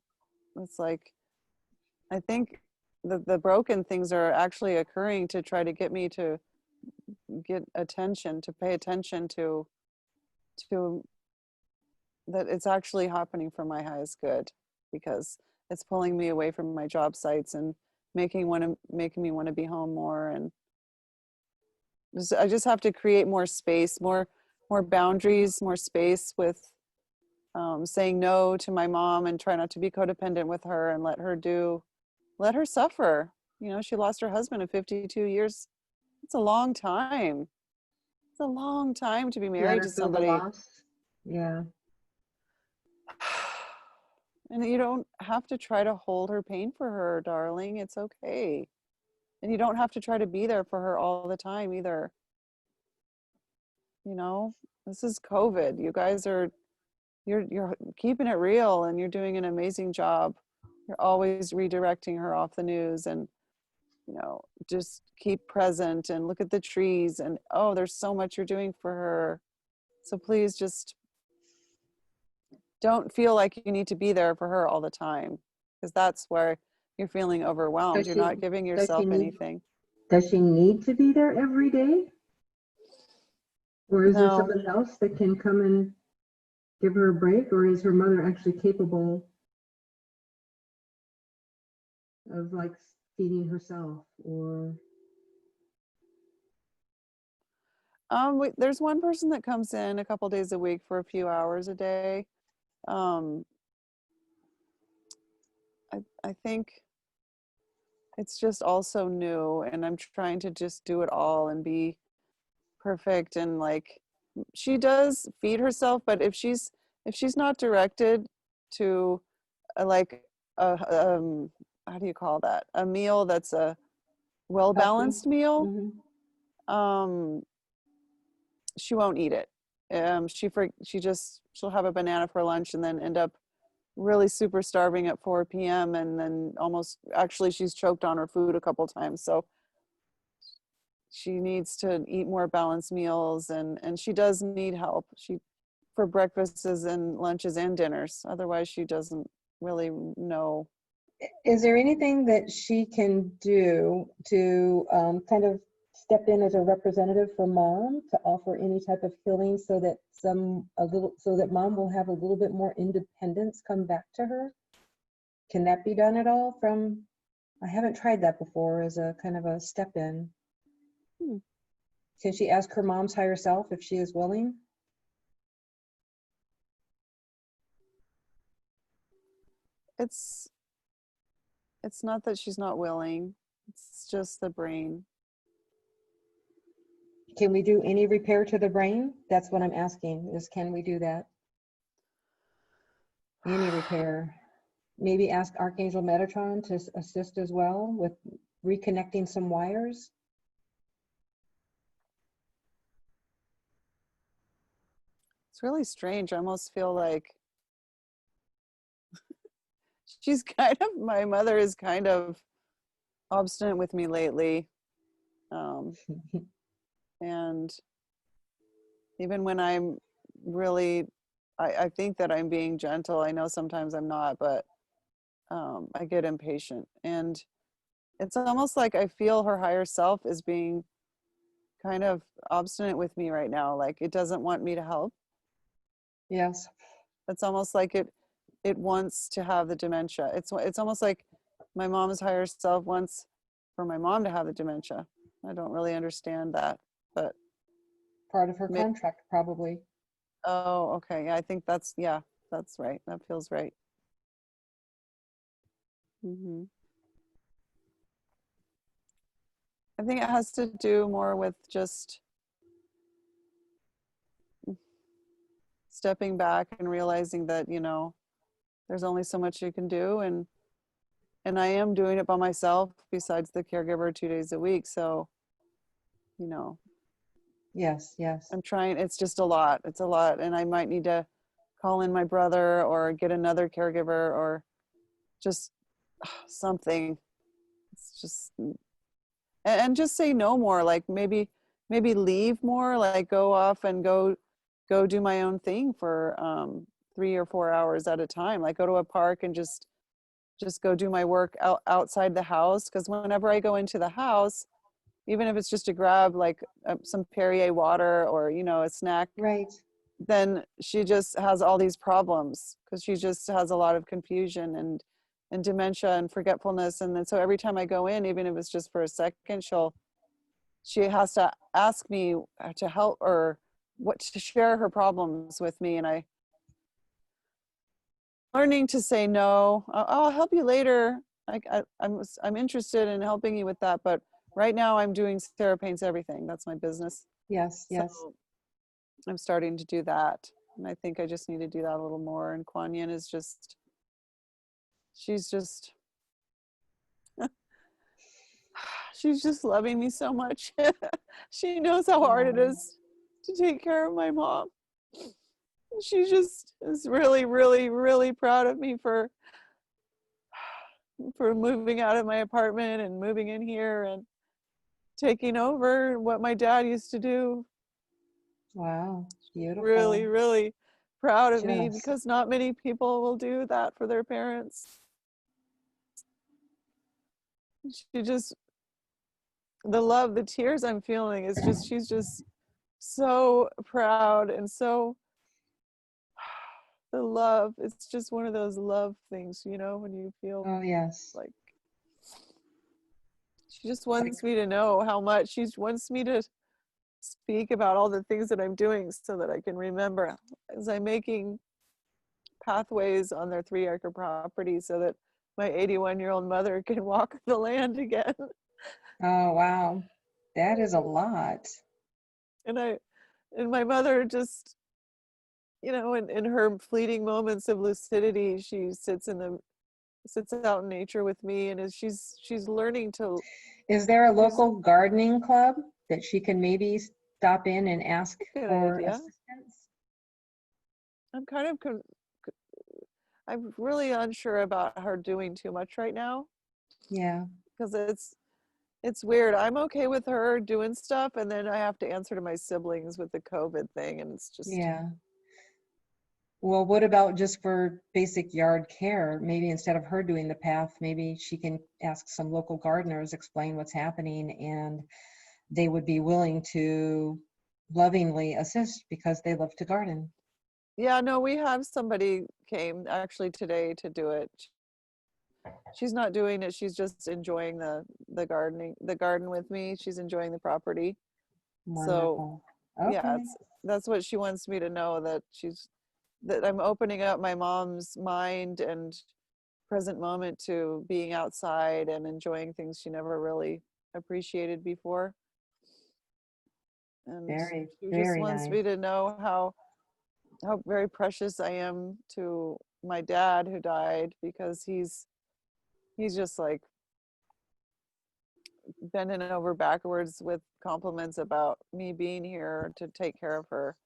it's like, I think the broken things are actually occurring to try to get me to get attention, to pay attention to that it's actually happening for my highest good, because it's pulling me away from my job sites and making me want to be home more. And I just have to create more space, more boundaries, more space with saying no to my mom, and try not to be codependent with her, and let her suffer. You know, she lost her husband at 52 years. It's a long time. It's a long time to be Let married her to feel the somebody. loss. Yeah. And you don't have to try to hold her pain for her, darling. It's okay. And you don't have to try to be there for her all the time either. You know, this is COVID. You guys are, you're keeping it real, and you're doing an amazing job. You're always redirecting her off the news, and, you know, just keep present and look at the trees, and oh, there's so much you're doing for her. So please just don't feel like you need to be there for her all the time, because that's where you're feeling overwhelmed. Does You're she not giving does she yourself need anything. does she need to be there every day? Or is there No, somebody else that can come and give her a break? Or is her mother actually capable of like feeding herself? Or there's one person that comes in a couple days a week for a few hours a day. Um, I think it's just also new, and I'm trying to just do it all and be perfect. And like, she does feed herself, but if she's not directed to like a how do you call that, a meal that's a well healthy? balanced meal, Hmm. um she won't eat it. She'll have a banana for lunch and then end up really super starving at 4 p.m. and then almost, actually, she's choked on her food a couple times. So she needs to eat more balanced meals, and she does need help. She for breakfasts and lunches and dinners. Otherwise, she doesn't really know. Is there anything that she can do to kind of step in as a representative for mom to offer any type of healing so that so that mom will have a little bit more independence come back to her? Can that be done at all from, I haven't tried that before as a kind of a step in. Hmm. Can she ask her mom's higher self if she is willing? It's not that she's not willing. It's just the brain. Can we do any repair to the brain? That's what I'm asking, is can we do that? Any repair? Maybe ask Archangel Metatron to assist as well with reconnecting some wires. It's really strange. I almost feel like she's kind of, my mother is kind of obstinate with me lately. And even when I'm really, I think that I'm being gentle. I know sometimes I'm not, but I get impatient. And it's almost like I feel her higher self is being kind of obstinate with me right now. Like it doesn't want me to help. Yes. It's almost like it wants to have the dementia. It's almost like my mom's higher self wants for my mom to have the dementia. I don't really understand that, but Part of her contract, probably. oh, okay. Yeah, I think that's right. That feels right. Hmm. I think it has to do more with just stepping back and realizing that, there's only so much you can do, and I am doing it by myself besides the caregiver 2 days a week. So, you know, Yes, yes. I'm trying, it's just a lot. It's a lot. And I might need to call in my brother or get another caregiver or just something. It's just, and just say no more, like maybe leave more, like go off and go do my own thing for 3 or 4 hours at a time, like go to a park and just go do my work outside the house. Because whenever I go into the house, even if it's just to grab like some Perrier water or a snack, Right. then she just has all these problems because she just has a lot of confusion and dementia and forgetfulness. And then so every time I go in, even if it's just for a second, she has to ask me to help or what to share her problems with me. And I'm learning to say no. I'll help you later. I'm interested in helping you with that, but right now I'm doing Sarah Paints Everything. That's my business. Yes, yes. So I'm starting to do that, and I think I just need to do that a little more. And Quan Yin is she's just loving me so much. She knows how hard it is to take care of my mom. She just is really, really, really proud of me for moving out of my apartment and moving in here and taking over what my dad used to do. Wow, beautiful. Really, really proud of me Just. because not many people will do that for their parents. She just, the love, the tears I'm feeling is just, she's just so proud and so, the love, it's just one of those love things, when you feel Oh, yes. like, she just wants me to know how much, she wants me to speak about all the things that I'm doing so that I can remember as I'm making pathways on their 3-acre property so that my 81-year-old mother can walk the land again. Oh, wow. That is a lot. And my mother just, in her fleeting moments of lucidity, she sits out in nature with me, and she's learning to. Is there a local gardening club that she can maybe stop in and ask for assistance? I'm kind of, I'm really unsure about her doing too much right now. Yeah. Because it's weird. I'm okay with her doing stuff, and then I have to answer to my siblings with the COVID thing, and it's just. Yeah. Well, what about just for basic yard care? Maybe instead of her doing the path, maybe she can ask some local gardeners, explain what's happening, and they would be willing to lovingly assist because they love to garden. Yeah, no, we have somebody came actually today to do it. She's not doing it. She's just enjoying the garden with me. She's enjoying the property. Wonderful. So yeah, Okay. that's what she wants me to know, that I'm opening up my mom's mind and present moment to being outside and enjoying things she never really appreciated before. And Very, she just very wants nice. me to know how very precious I am to my dad who died, because he's just like bending over backwards with compliments about me being here to take care of her.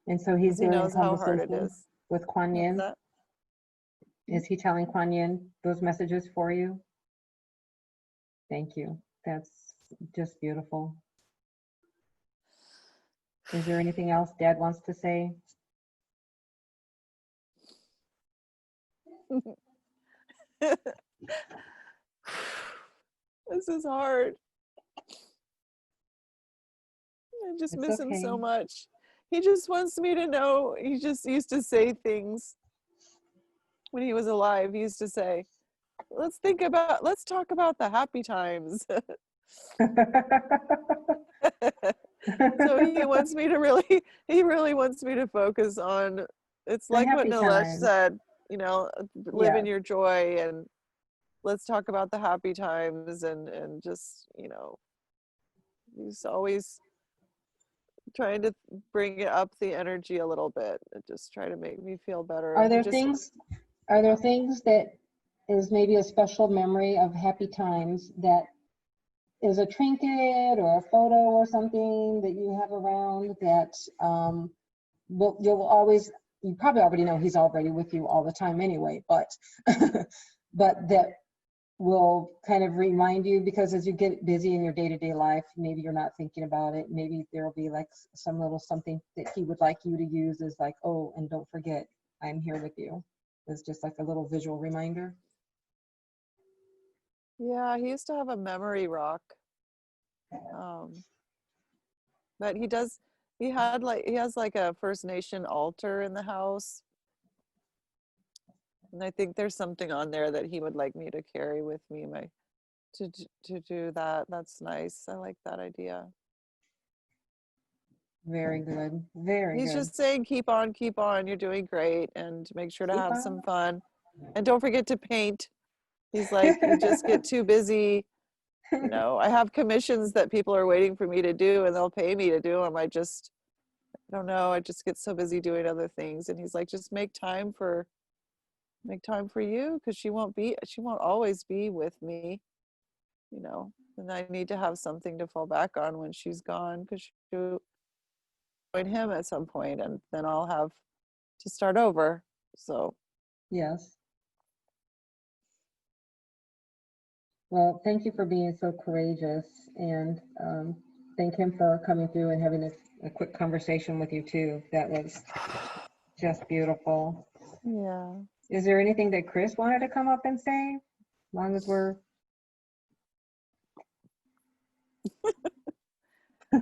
And so he's He doing a knows how hard it conversation is. with Quan Yin. Is he telling Quan Yin those messages for you? Thank you. That's just beautiful. Is there anything else Dad wants to say? This is hard. I just It's miss him okay. so much. He just wants me to know. He just used to say things when he was alive. He used to say, let's talk about the happy times. So he really wants me to focus on, it's The like what happy Nilesh times. said, live in Yes. your joy, and let's talk about the happy times, and just, he's always trying to bring up the energy a little bit and just try to make me feel better. Are And there things that is maybe a special memory of happy times that is a trinket or a photo or something that you have around that you probably already know he's already with you all the time anyway, but but that will kind of remind you, because as you get busy in your day-to-day life, maybe you're not thinking about it. Maybe there'll be like some little something that he would like you to use as like, oh, and don't forget, I'm here with you. It's just like a little visual reminder. Yeah, he used to have a memory rock. But he has like a First Nation altar in the house. And I think there's something on there that he would like me to carry with me, to do that. That's nice. I like that idea. Very good. Very He's good. just saying, keep on, you're doing great, and make sure to Keep have on. some fun. And don't forget to paint. He's like, you just get too busy. I have commissions that people are waiting for me to do, and they'll pay me to do them. I don't know. I just get so busy doing other things. And he's like, just make time for you, because she won't always be with me, and I need to have something to fall back on when she's gone, because she'll join him at some point, and then I'll have to start over. So Yes. Well, thank you for being so courageous, and thank him for coming through and having a quick conversation with you too. That was just beautiful. yeah. Is there anything that Chris wanted to come up and say? As long as we're...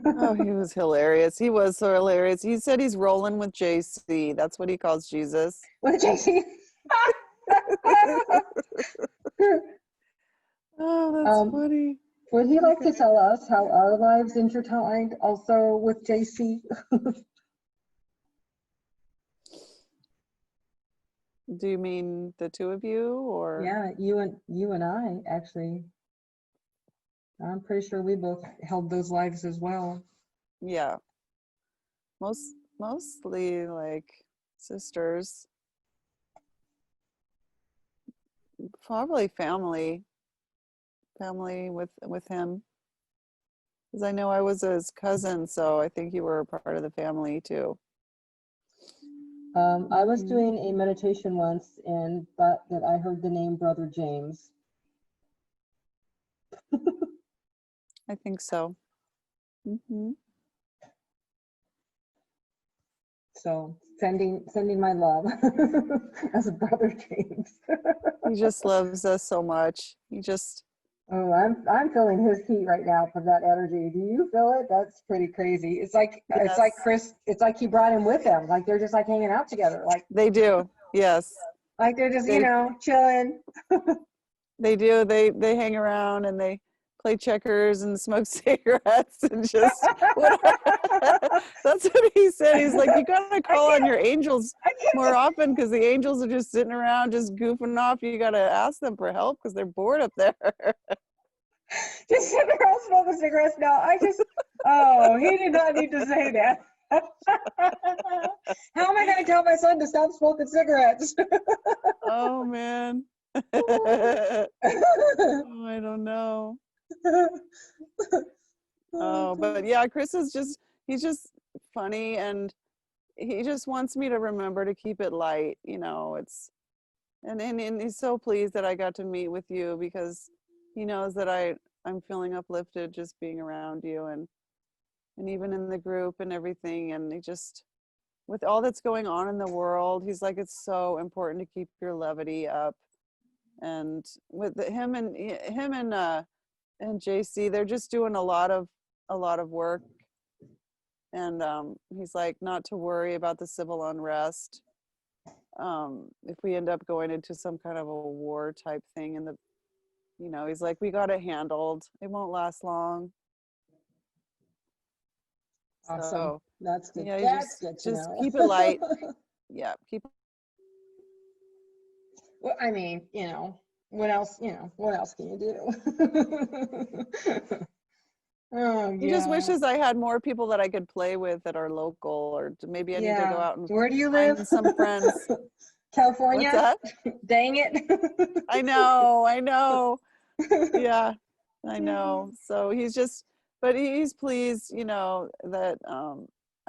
Oh, he was hilarious. He was so hilarious. He said he's rolling with JC. That's what he calls Jesus. With JC. Oh, that's funny. Would he like to tell us how our lives intertwined also with JC? Do you mean the two of you, or? Yeah, you and I, actually. I'm pretty sure we both held those lives as well. Yeah. Mostly like sisters. Probably family with him. Because I know I was his cousin, so I think you were a part of the family too. I was doing a meditation once and thought that I heard the name Brother James. I think so. Mm-hmm. So sending my love as Brother James. He just loves us so much. He just... Oh, I'm feeling his heat right now from that energy. Do you feel it? That's pretty crazy. It's like Chris. It's like he brought him with him. Like they're just like hanging out together. Like they do. Yes. Like they're just chilling. They do. They hang around and they play checkers and smoke cigarettes and just that's what he said. He's like, you gotta call on your angels more often, because the angels are just sitting around just goofing off. You gotta ask them for help because they're bored up there. Just sitting around smoking cigarettes. No, he did not need to say that. How am I going to tell my son to stop smoking cigarettes? Oh man. Oh, I don't know. Oh, but yeah, Chris is he's just funny, and he just wants me to remember to keep it light, and he's so pleased that I got to meet with you, because he knows that I'm feeling uplifted just being around you, and and even in the group and everything. And he just, with all that's going on in the world, he's like, it's so important to keep your levity up. And with him and JC, they're just doing a lot of work. And he's like, not to worry about the civil unrest. If we end up going into some kind of a war type thing, and he's like, we got it handled. It won't last long. Awesome. So, that's good. Yeah, That's good to just know. keep it light. Yeah, keep. Well, I mean, what else? What else can you do? Oh, He just wishes I had more people that I could play with that are local, or maybe I need to go out and Where do you find live? some friends. California? What's that? Dang it. I know. Yeah, I know. So but he's pleased, that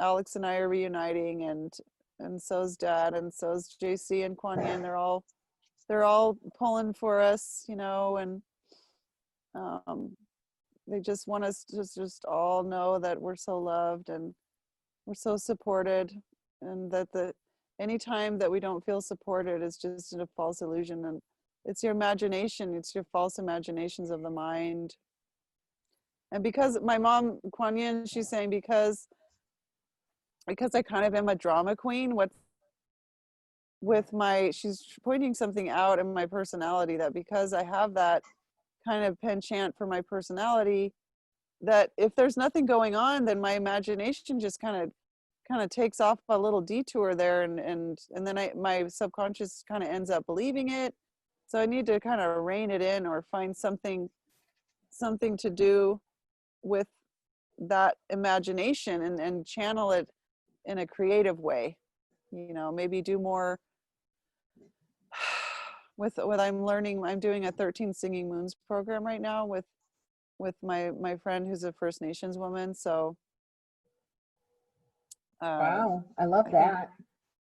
Alex and I are reuniting, and so's Dad, and so's JC and Quan Yin. They're all pulling for us, and they just want us to just all know that we're so loved and we're so supported, and that anytime that we don't feel supported is just a false illusion, and it's your imagination, it's your false imaginations of the mind. And because my mom, Quan Yin, she's saying because I kind of am a drama queen, she's pointing something out in my personality, that because I have that kind of penchant for my personality, that if there's nothing going on, then my imagination just kind of takes off a little detour there, and then my subconscious kind of ends up believing it. So I need to kind of rein it in, or find something to do with that imagination, and channel it in a creative way. Maybe do more with what I'm learning. I'm doing a 13 Singing Moons program right now with my friend who's a First Nations woman. So Wow, I love that.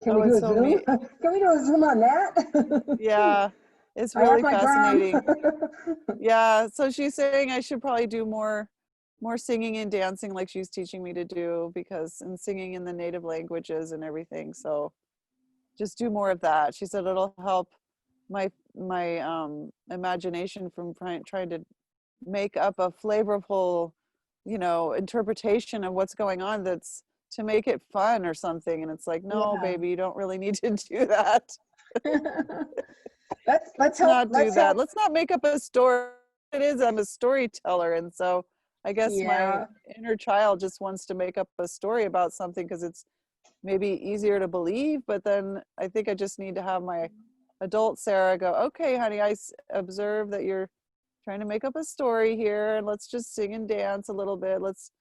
Can we do it's a so Zoom? Can we do a Zoom on that? Yeah, it's I have really my fascinating. drum. Yeah, so she's saying I should probably do more singing and dancing like she's teaching me to do, and singing in the native languages and everything. So just do more of that. She said it'll help my imagination from trying to make up a flavorful, interpretation of what's going on, that's to make it fun or something. And it's like, no, baby, you don't really need to do that. Let's not do that. Let's not make up a story. It is, I'm a storyteller, and so I guess my inner child just wants to make up a story about something because it's maybe easier to believe. But then I think I just need to have my adult Sarah go, okay, honey, I observe that you're trying to make up a story here, and let's just sing and dance a little bit. Let's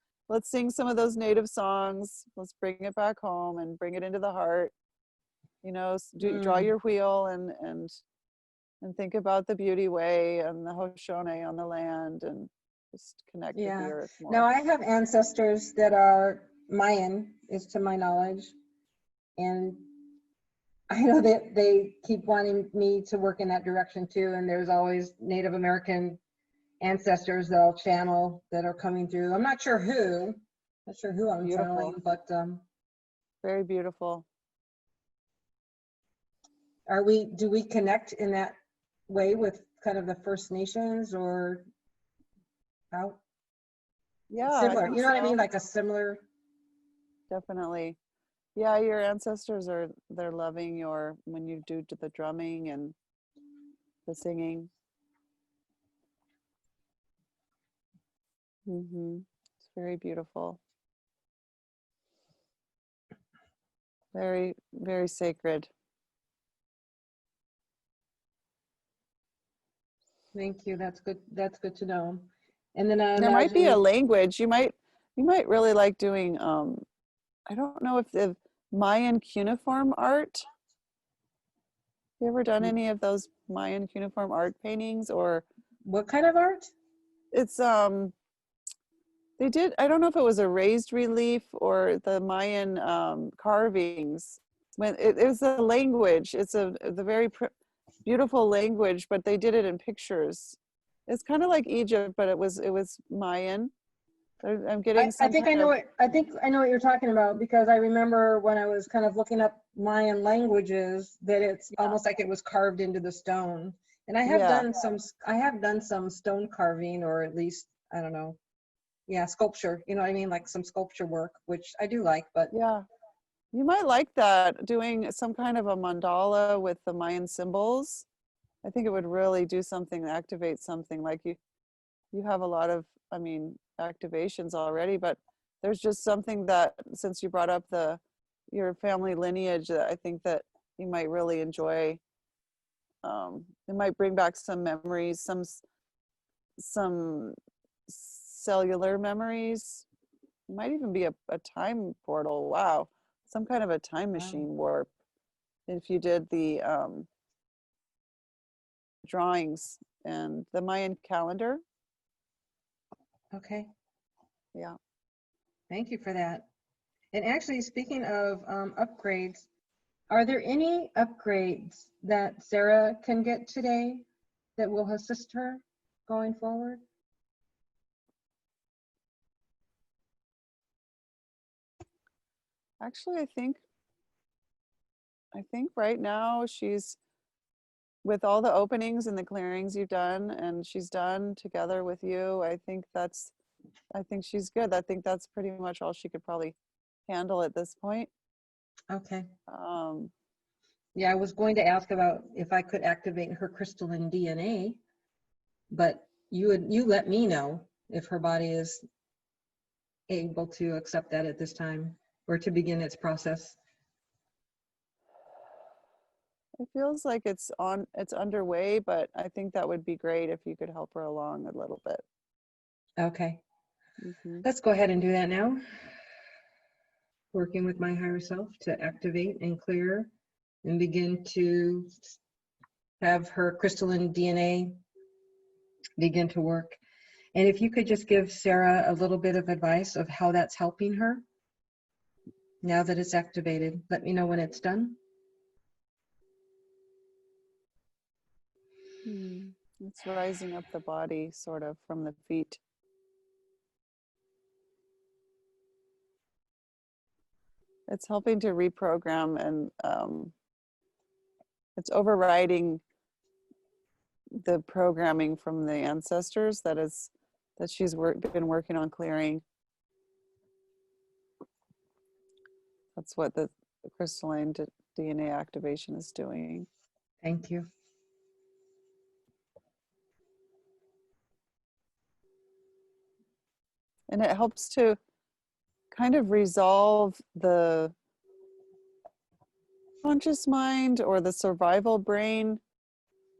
sing some of those native songs. Let's bring it back home and bring it into the heart. Draw your wheel and think about the beauty way and the Hoshone on the land, and just connect with the earth more. Now, I have ancestors that are Mayan, is to my knowledge, and I know that they keep wanting me to work in that direction too, and there's always Native American ancestors that I'll channel that are coming through. I'm not sure who I'm channeling, but very beautiful. Do we connect in that way with kind of the First Nations, or how? Yeah, similar, you know what I mean, like a similar. Definitely. Yeah, your ancestors they're loving when you do the drumming and the singing. It's very beautiful. Very, very sacred. Thank you. That's good. That's good to know. And then there might be a language you might really like doing. I don't know if the Mayan cuneiform art. You ever done any of those Mayan cuneiform art paintings? Or what kind of art? It's they did, I don't know if it was a raised relief or the Mayan carvings. When it was a language, it's the very beautiful language, but they did it in pictures. It's kind of like Egypt, but it was Mayan. I'm getting some I kind of, think I know what you're talking about, because I remember when I was kind of looking up Mayan languages that it's almost like it was carved into the stone. And I have done some stone carving, or at least, I don't know, sculpture, you know what I mean, like some sculpture work, which I do like. But yeah. You might like that, doing some kind of a mandala with the Mayan symbols. I think it would really do something, activate something. Like you have a lot of, I mean, activations already, but there's just something that, since you brought up your family lineage, that I think that you might really enjoy. It might bring back some memories, some cellular memories. It might even be a time portal. Wow, some kind of a time machine warp. If you did the drawings and the Mayan calendar. okay, Yeah. thank you for that. And actually, speaking of upgrades, are there any upgrades that Sarah can get today that will assist her going forward? Actually, I think right now she's, with all the openings and the clearings you've done, and she's done together with you, I think she's good. I think that's pretty much all she could probably handle at this point. Okay. Um, Yeah, I was going to ask about if I could activate her crystalline DNA, but you let me know if her body is able to accept that at this time, or to begin its process. it feels like it's underway, but I think that would be great if you could help her along a little bit. Okay, Mm-hmm. let's go ahead and do that now. Working with my higher self to activate and clear and begin to have her crystalline DNA begin to work. And if you could just give Sarah a little bit of advice of how that's helping her now that it's activated. Let me know when it's done. It's rising up the body, sort of, from the feet. It's helping to reprogram, and it's overriding the programming from the ancestors that she's been working on clearing. That's what the crystalline DNA activation is doing. Thank you. And it helps to kind of resolve the conscious mind or the survival brain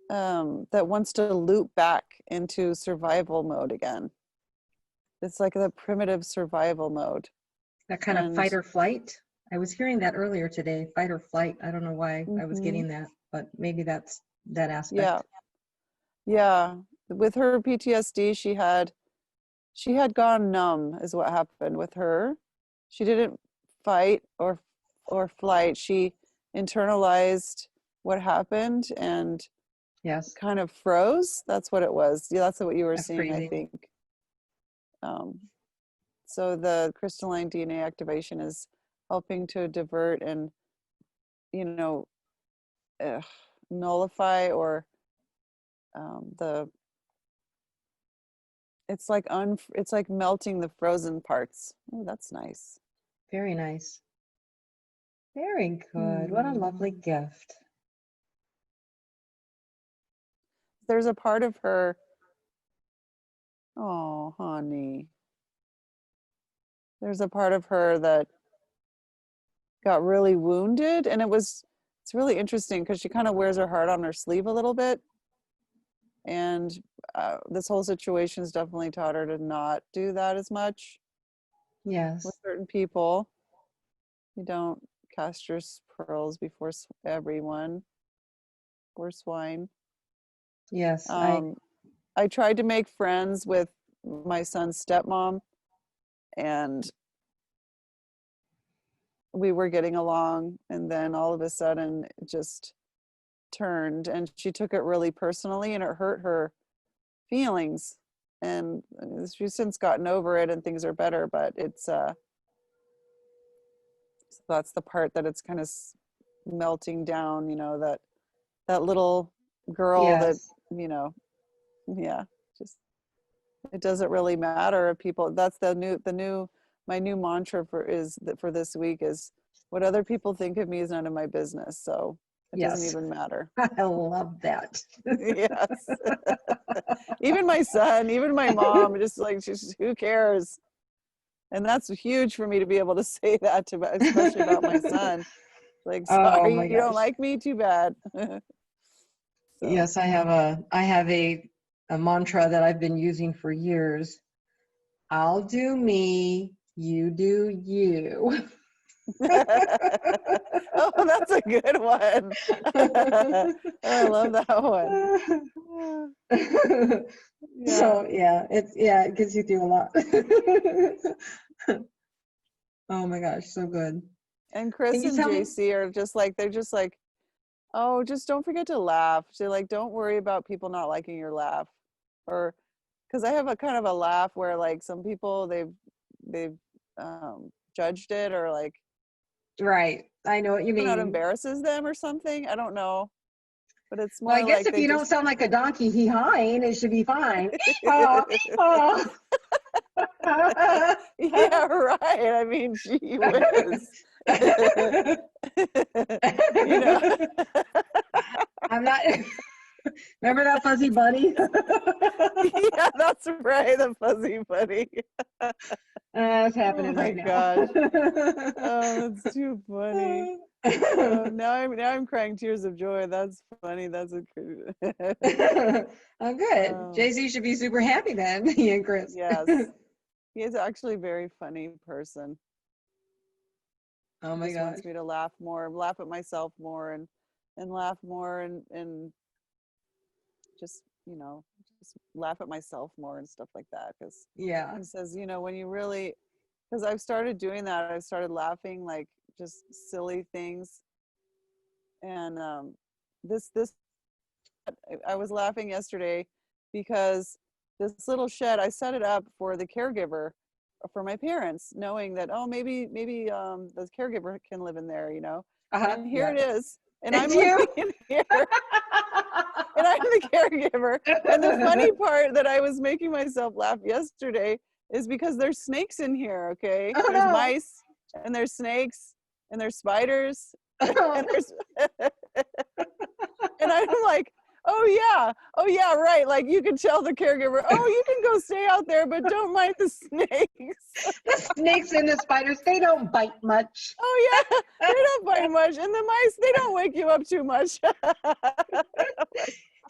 that wants to loop back into survival mode again. It's like the primitive survival mode. That kind of fight or flight. I was hearing that earlier today, fight or flight. I don't know why I was getting that, but maybe that's that aspect. Yeah. With her PTSD, she had gone numb, is what happened with her. She didn't fight or flight. She internalized what happened and kind of froze. That's what it was. Yeah, that's what you were seeing, I think. So the crystalline DNA activation is helping to divert and, nullify, or it's like melting the frozen parts. Oh, that's nice. Very nice. Very good. What a lovely gift. There's a part of her. Oh, honey. There's a part of her that got really wounded, and it's really interesting because she kind of wears her heart on her sleeve a little bit. And this whole situation's definitely taught her to not do that as much. Yes. With certain people. You don't cast your pearls before everyone, or swine. Yes. I tried to make friends with my son's stepmom, and we were getting along, and then all of a sudden it just turned, and she took it really personally, and it hurt her feelings. and she's since gotten over it and things are better, but it's so that's the part that it's kind of melting down, you know, that little girl that, Yes. you know, yeah, just it doesn't really matter if people, that's my new mantra for this week is what other people think of me is none of my business. So it doesn't Yes. even matter. I love that. Yes. Even my son, even my mom, just like, who cares? And that's huge for me to be able to say that to, especially about my son. Like, Oh my sorry, you don't gosh. like me, too bad. So. Yes, I have a mantra that I've been using for years. I'll do me, you do you. Oh, that's a good one. I love that one. Yeah. So yeah, it gets you through a lot. Oh my gosh, so good. And Can Chris you and tell me? JC are just like, they're just like, oh, just don't forget to laugh. So like, don't worry about people not liking your laugh. Or because I have a kind of a laugh where like some people they've judged it, or like Right, I know what you not mean. embarrasses them or something. I don't know. But it's Well, I more guess like if they you don't just sound like a donkey hee-hawing, it should be fine. Hee-haw, hee-haw. yeah, right. I mean, gee whiz. You know. I'm not. Remember that fuzzy bunny? Yeah, that's right. The fuzzy bunny. It's Oh happening my right now. gosh. Oh, that's too funny. Now I'm crying tears of joy. That's funny. That's a Oh, good. oh, Jay-Z should be super happy then, he and Chris. yes. He is actually a very funny person. Oh He my just gosh. wants me to laugh more, laugh at myself more, and laugh more, and just, you know, just laugh at myself more and stuff like that. Because Yeah. he says, you know, when you really, because I've started doing that, I started laughing like just silly things, and this I was laughing yesterday because this little shed, I set it up for the caregiver for my parents, knowing that, oh, maybe the caregiver can live in there, you know. Uh-huh. And here Yeah. it is, and I'm It's living you. in here, and I'm the caregiver. And the funny part that I was making myself laugh yesterday is because there's snakes in here. Okay, Oh there's no. mice, and there's snakes, and there's spiders, Oh. and there's and I'm like, oh yeah, right. Like you can tell the caregiver, oh, you can go stay out there, but don't mind the snakes. The snakes and the spiders, they don't bite much. Oh yeah, they don't bite much, and the mice, they don't wake you up too much.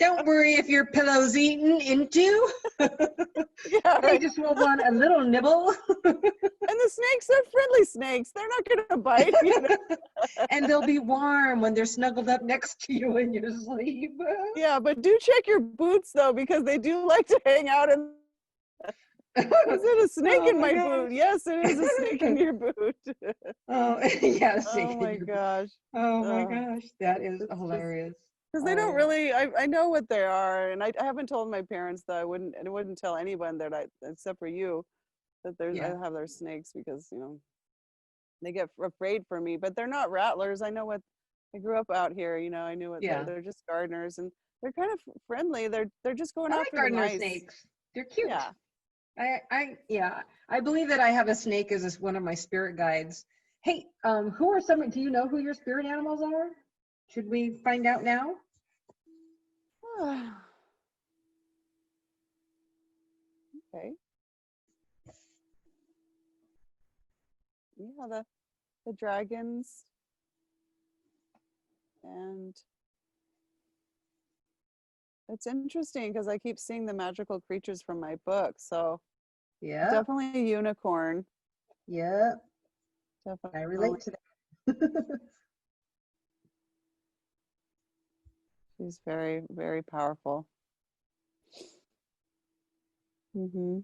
Don't worry if your pillow's eaten into. Yeah, They right. just will want a little nibble. And the snakes are friendly snakes. They're not gonna bite, you know. And they'll be warm when they're snuggled up next to you in your sleep. Yeah, but do check your boots though, because they do like to hang out. And is it a snake Oh in my my gosh. boot? Yes, it is a snake in your boot. Oh, yeah, Oh snake in my your boot. gosh. Oh my gosh, that is It's just hilarious. because they Oh don't yeah. really, I know what they are, and I haven't told my parents that I wouldn't tell anyone that except for you, that I Yeah. have their snakes, because, you know, they get afraid for me, but they're not rattlers. I know what, I grew up out here, you know, I knew what Yeah. they're just gardeners, and they're kind of friendly. They're just going I like after the gardener mice. snakes. They're cute. Yeah. Yeah, I believe that I have a snake as one of my spirit guides. Hey, do you know who your spirit animals are? Should we find out now? Okay. Yeah, the dragons, and it's interesting because I keep seeing the magical creatures from my book. So Yeah, definitely a unicorn. yeah, I Definitely. relate to that. She's very, very powerful. Hmm.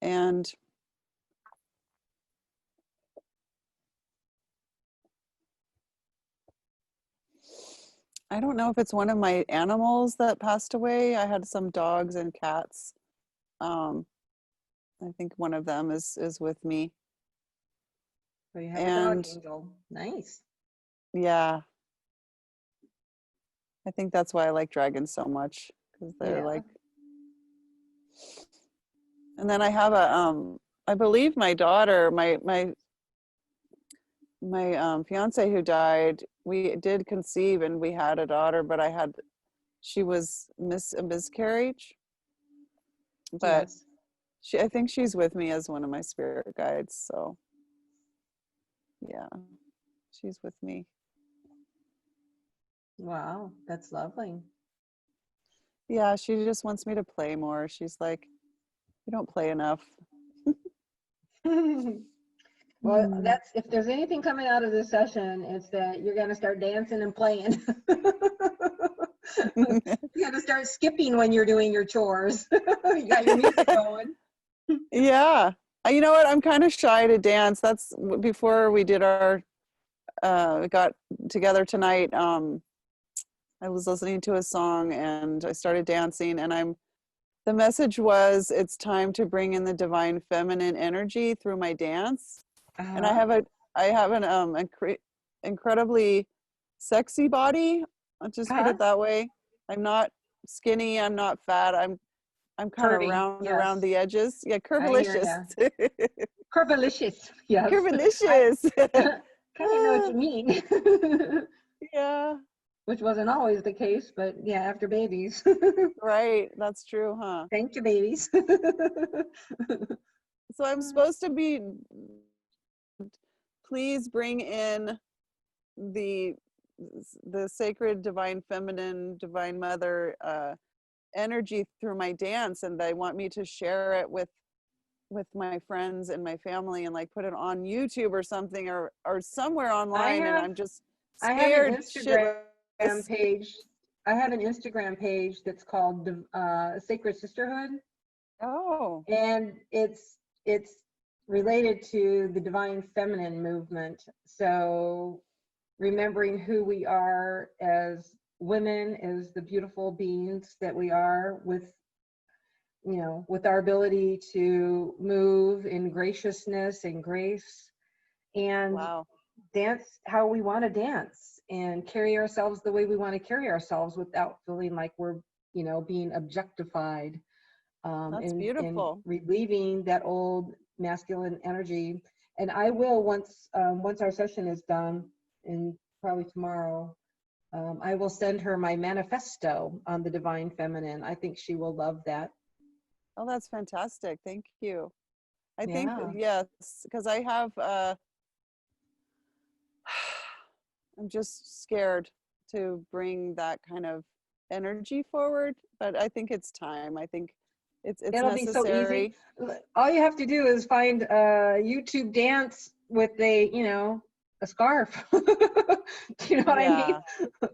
And I don't know if it's one of my animals that passed away. I had some dogs and cats. Um, I think one of them is with me. So you have a dog And angel. Nice. yeah, I think that's why I like dragons so much, because they're Yeah. like. And then I have a I believe my daughter, my fiance who died, we did conceive and we had a daughter, but she was a miscarriage. But Yes. I think she's with me as one of my spirit guides. So yeah, she's with me. Wow, that's lovely. Yeah, she just wants me to play more. She's like, you don't play enough. Well, that's if there's anything coming out of this session, it's that you're gonna start dancing and playing. You gotta start skipping when you're doing your chores. You got your music going. Yeah. You know what? I'm kind of shy to dance. That's before we did our got together tonight. I was listening to a song and I started dancing, and the message was it's time to bring in the divine feminine energy through my dance. And I have an incredibly sexy body. I'll just put it that way. I'm not skinny, I'm not fat. I'm kind of Curvy, round around yes. the edges. Yeah, I hear curvilicious. ya. Curvilicious, yes. Curvilicious. Kind of know what you mean. Yeah. Which wasn't always the case, but yeah, after babies. Right. That's true, huh? Thank you, babies. So I'm supposed to be, please bring in the sacred divine feminine divine mother energy through my dance, and they want me to share it with my friends and my family and like put it on YouTube or something, or somewhere I online, and have I'm just I have an scared Instagram shitless. page. I have an Instagram page that's called Sacred Sisterhood, Oh, and it's related to the divine feminine movement. So remembering who we are as women, as the beautiful beings that we are, with with our ability to move in graciousness and grace, and wow. dance how we want to dance and carry ourselves the way we want to carry ourselves without feeling like we're being objectified, That's and beautiful. relieving that old masculine energy. And I will, once our session is done, and probably tomorrow, I will send her my manifesto on the divine feminine. I think she will love that. Oh, that's fantastic. Thank you. I think, Yeah. yes, because I have I'm just scared to bring that kind of energy forward, but I think it's time. I think it's It'll be so easy. necessary. All you have to do is find a YouTube dance with a scarf. Do you know what I mean? Yeah.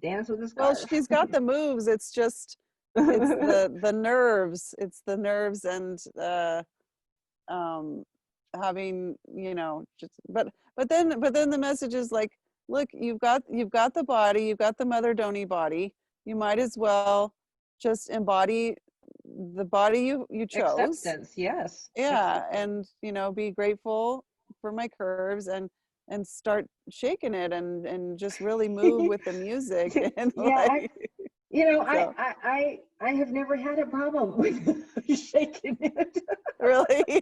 Dance with a Well, scarf. she's got the moves. It's just it's the nerves. It's the nerves and um having, just but then the message is like, look, you've got the body, you've got the mother Doni body. You might as well just embody the body you chose. Acceptance, yes. Yeah, Acceptance. and be grateful for my curves, and start shaking it, and just really move with the music and Yeah, like so I have never had a problem with shaking it. really.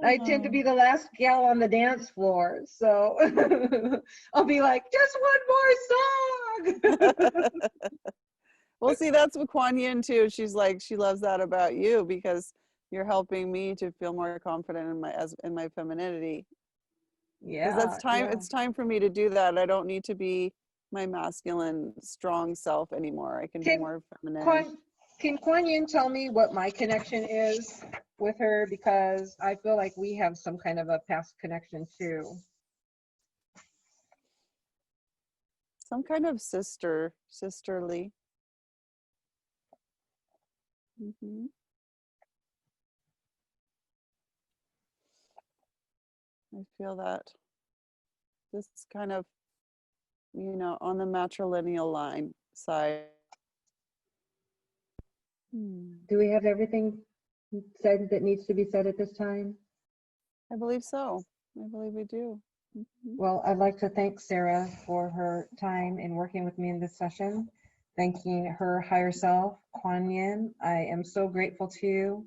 I tend to be the last gal on the dance floor, so I'll be like, just one more song. Well, see, that's what Quan Yin too. She's like, she loves that about you because you're helping me to feel more confident in my femininity. Because that's Yeah, time. yeah. It's time for me to do that. I don't need to be my masculine, strong self anymore. I can be Can more feminine. Quan can Quan Yin tell me what my connection is with her? Because I feel like we have some kind of a past connection too. Some kind of sisterly. Hmm. I feel that this kind of, you know, on the matrilineal line side. Do we have everything said that needs to be said at this time? I believe so. I believe we do. Well, I'd like to thank Sarah for her time in working with me in this session, thanking her higher self, Quan Yin. I am so grateful to you,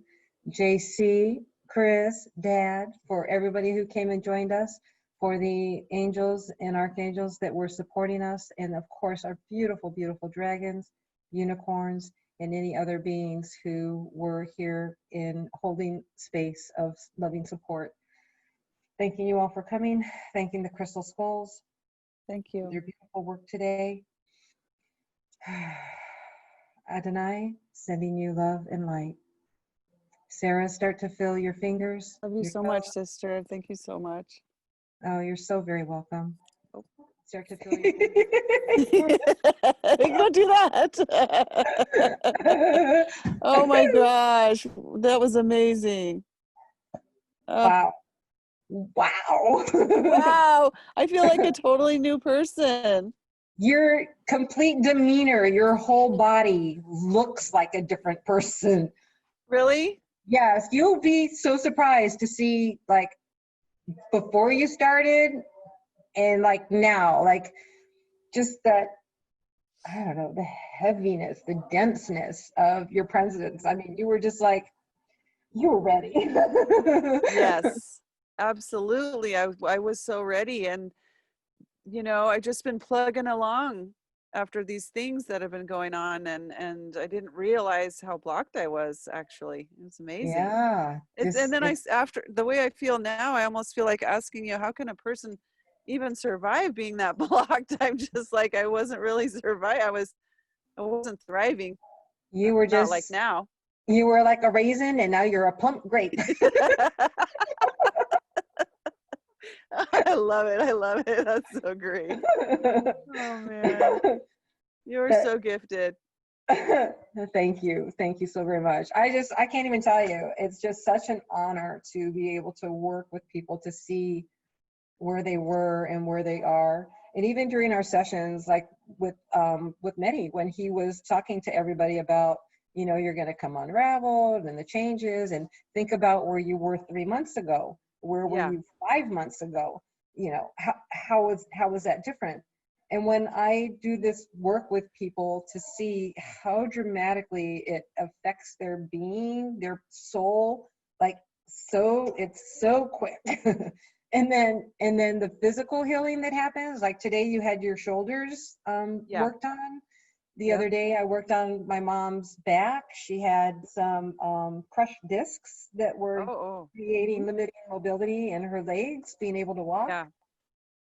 JC, Chris, Dad, for everybody who came and joined us, for the angels and archangels that were supporting us, and of course our beautiful, beautiful dragons, unicorns, and any other beings who were here in holding space of loving support. Thanking you all for coming, thanking the Crystal Skulls. Thank you. For their beautiful work today. Adonai, sending you love and light. Sarah, start to feel your fingers. Love you your so much, sister. Thank you so much. Oh, you're so very welcome. Oh. Start to feel your fingers. Don't do that. Oh my gosh, that was amazing. Wow. Wow. Wow, I feel like a totally new person. Your complete demeanor, your whole body looks like a different person. Really? Yes, you'll be so surprised to see, like, before you started and like now, like just that, I don't know, the heaviness, the denseness of your presence. I mean, you were just like, you were ready. Yes, absolutely. I was so ready. And, you know, I just been plugging along after these things that have been going on. And I didn't realize how blocked I was, actually. It was amazing. Yeah. And then after the way I feel now, I almost feel like asking you, how can a person even survive being that blocked? I'm just like, I wasn't really surviving. I wasn't thriving. You were just not like now. You were like a raisin and now you're a plump grape. I love it. I love it. That's so great. Oh man. You're so gifted. Thank you. Thank you so very much. I can't even tell you. It's just such an honor to be able to work with people, to see where they were and where they are. And even during our sessions, like with Mehdi, when he was talking to everybody about, you know, you're going to come unraveled and the changes, and think about where you were 3 months ago. Where were you 5 months ago? You know, how was that different? And when I do this work with people to see how dramatically it affects their being, their soul, like, so it's so quick. And then the physical healing that happens, like today you had your shoulders worked on. The other day I worked on my mom's back. She had some crushed discs that were creating limited mobility in her legs, being able to walk. Yeah.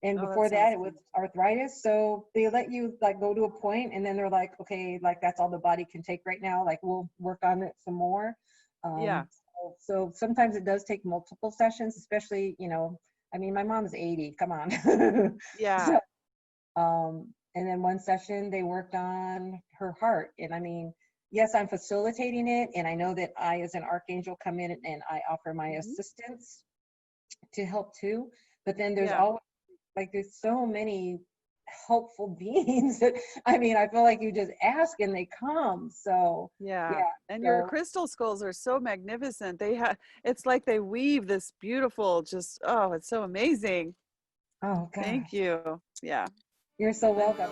And before that, it was arthritis. So they let you like go to a point, and then they're like, okay, like that's all the body can take right now. Like we'll work on it some more. So sometimes it does take multiple sessions, especially, you know, I mean, my mom's 80, come on. Yeah. So, and then one session they worked on her heart. And I mean, yes, I'm facilitating it. And I know that I, as an archangel, come in and I offer my assistance to help too. But then there's always, like, there's so many helpful beings that, I mean, I feel like you just ask and they come. So and your crystal skulls are so magnificent. It's like they weave this beautiful, just, oh, it's so amazing. Oh God, thank you. Yeah, you're so welcome.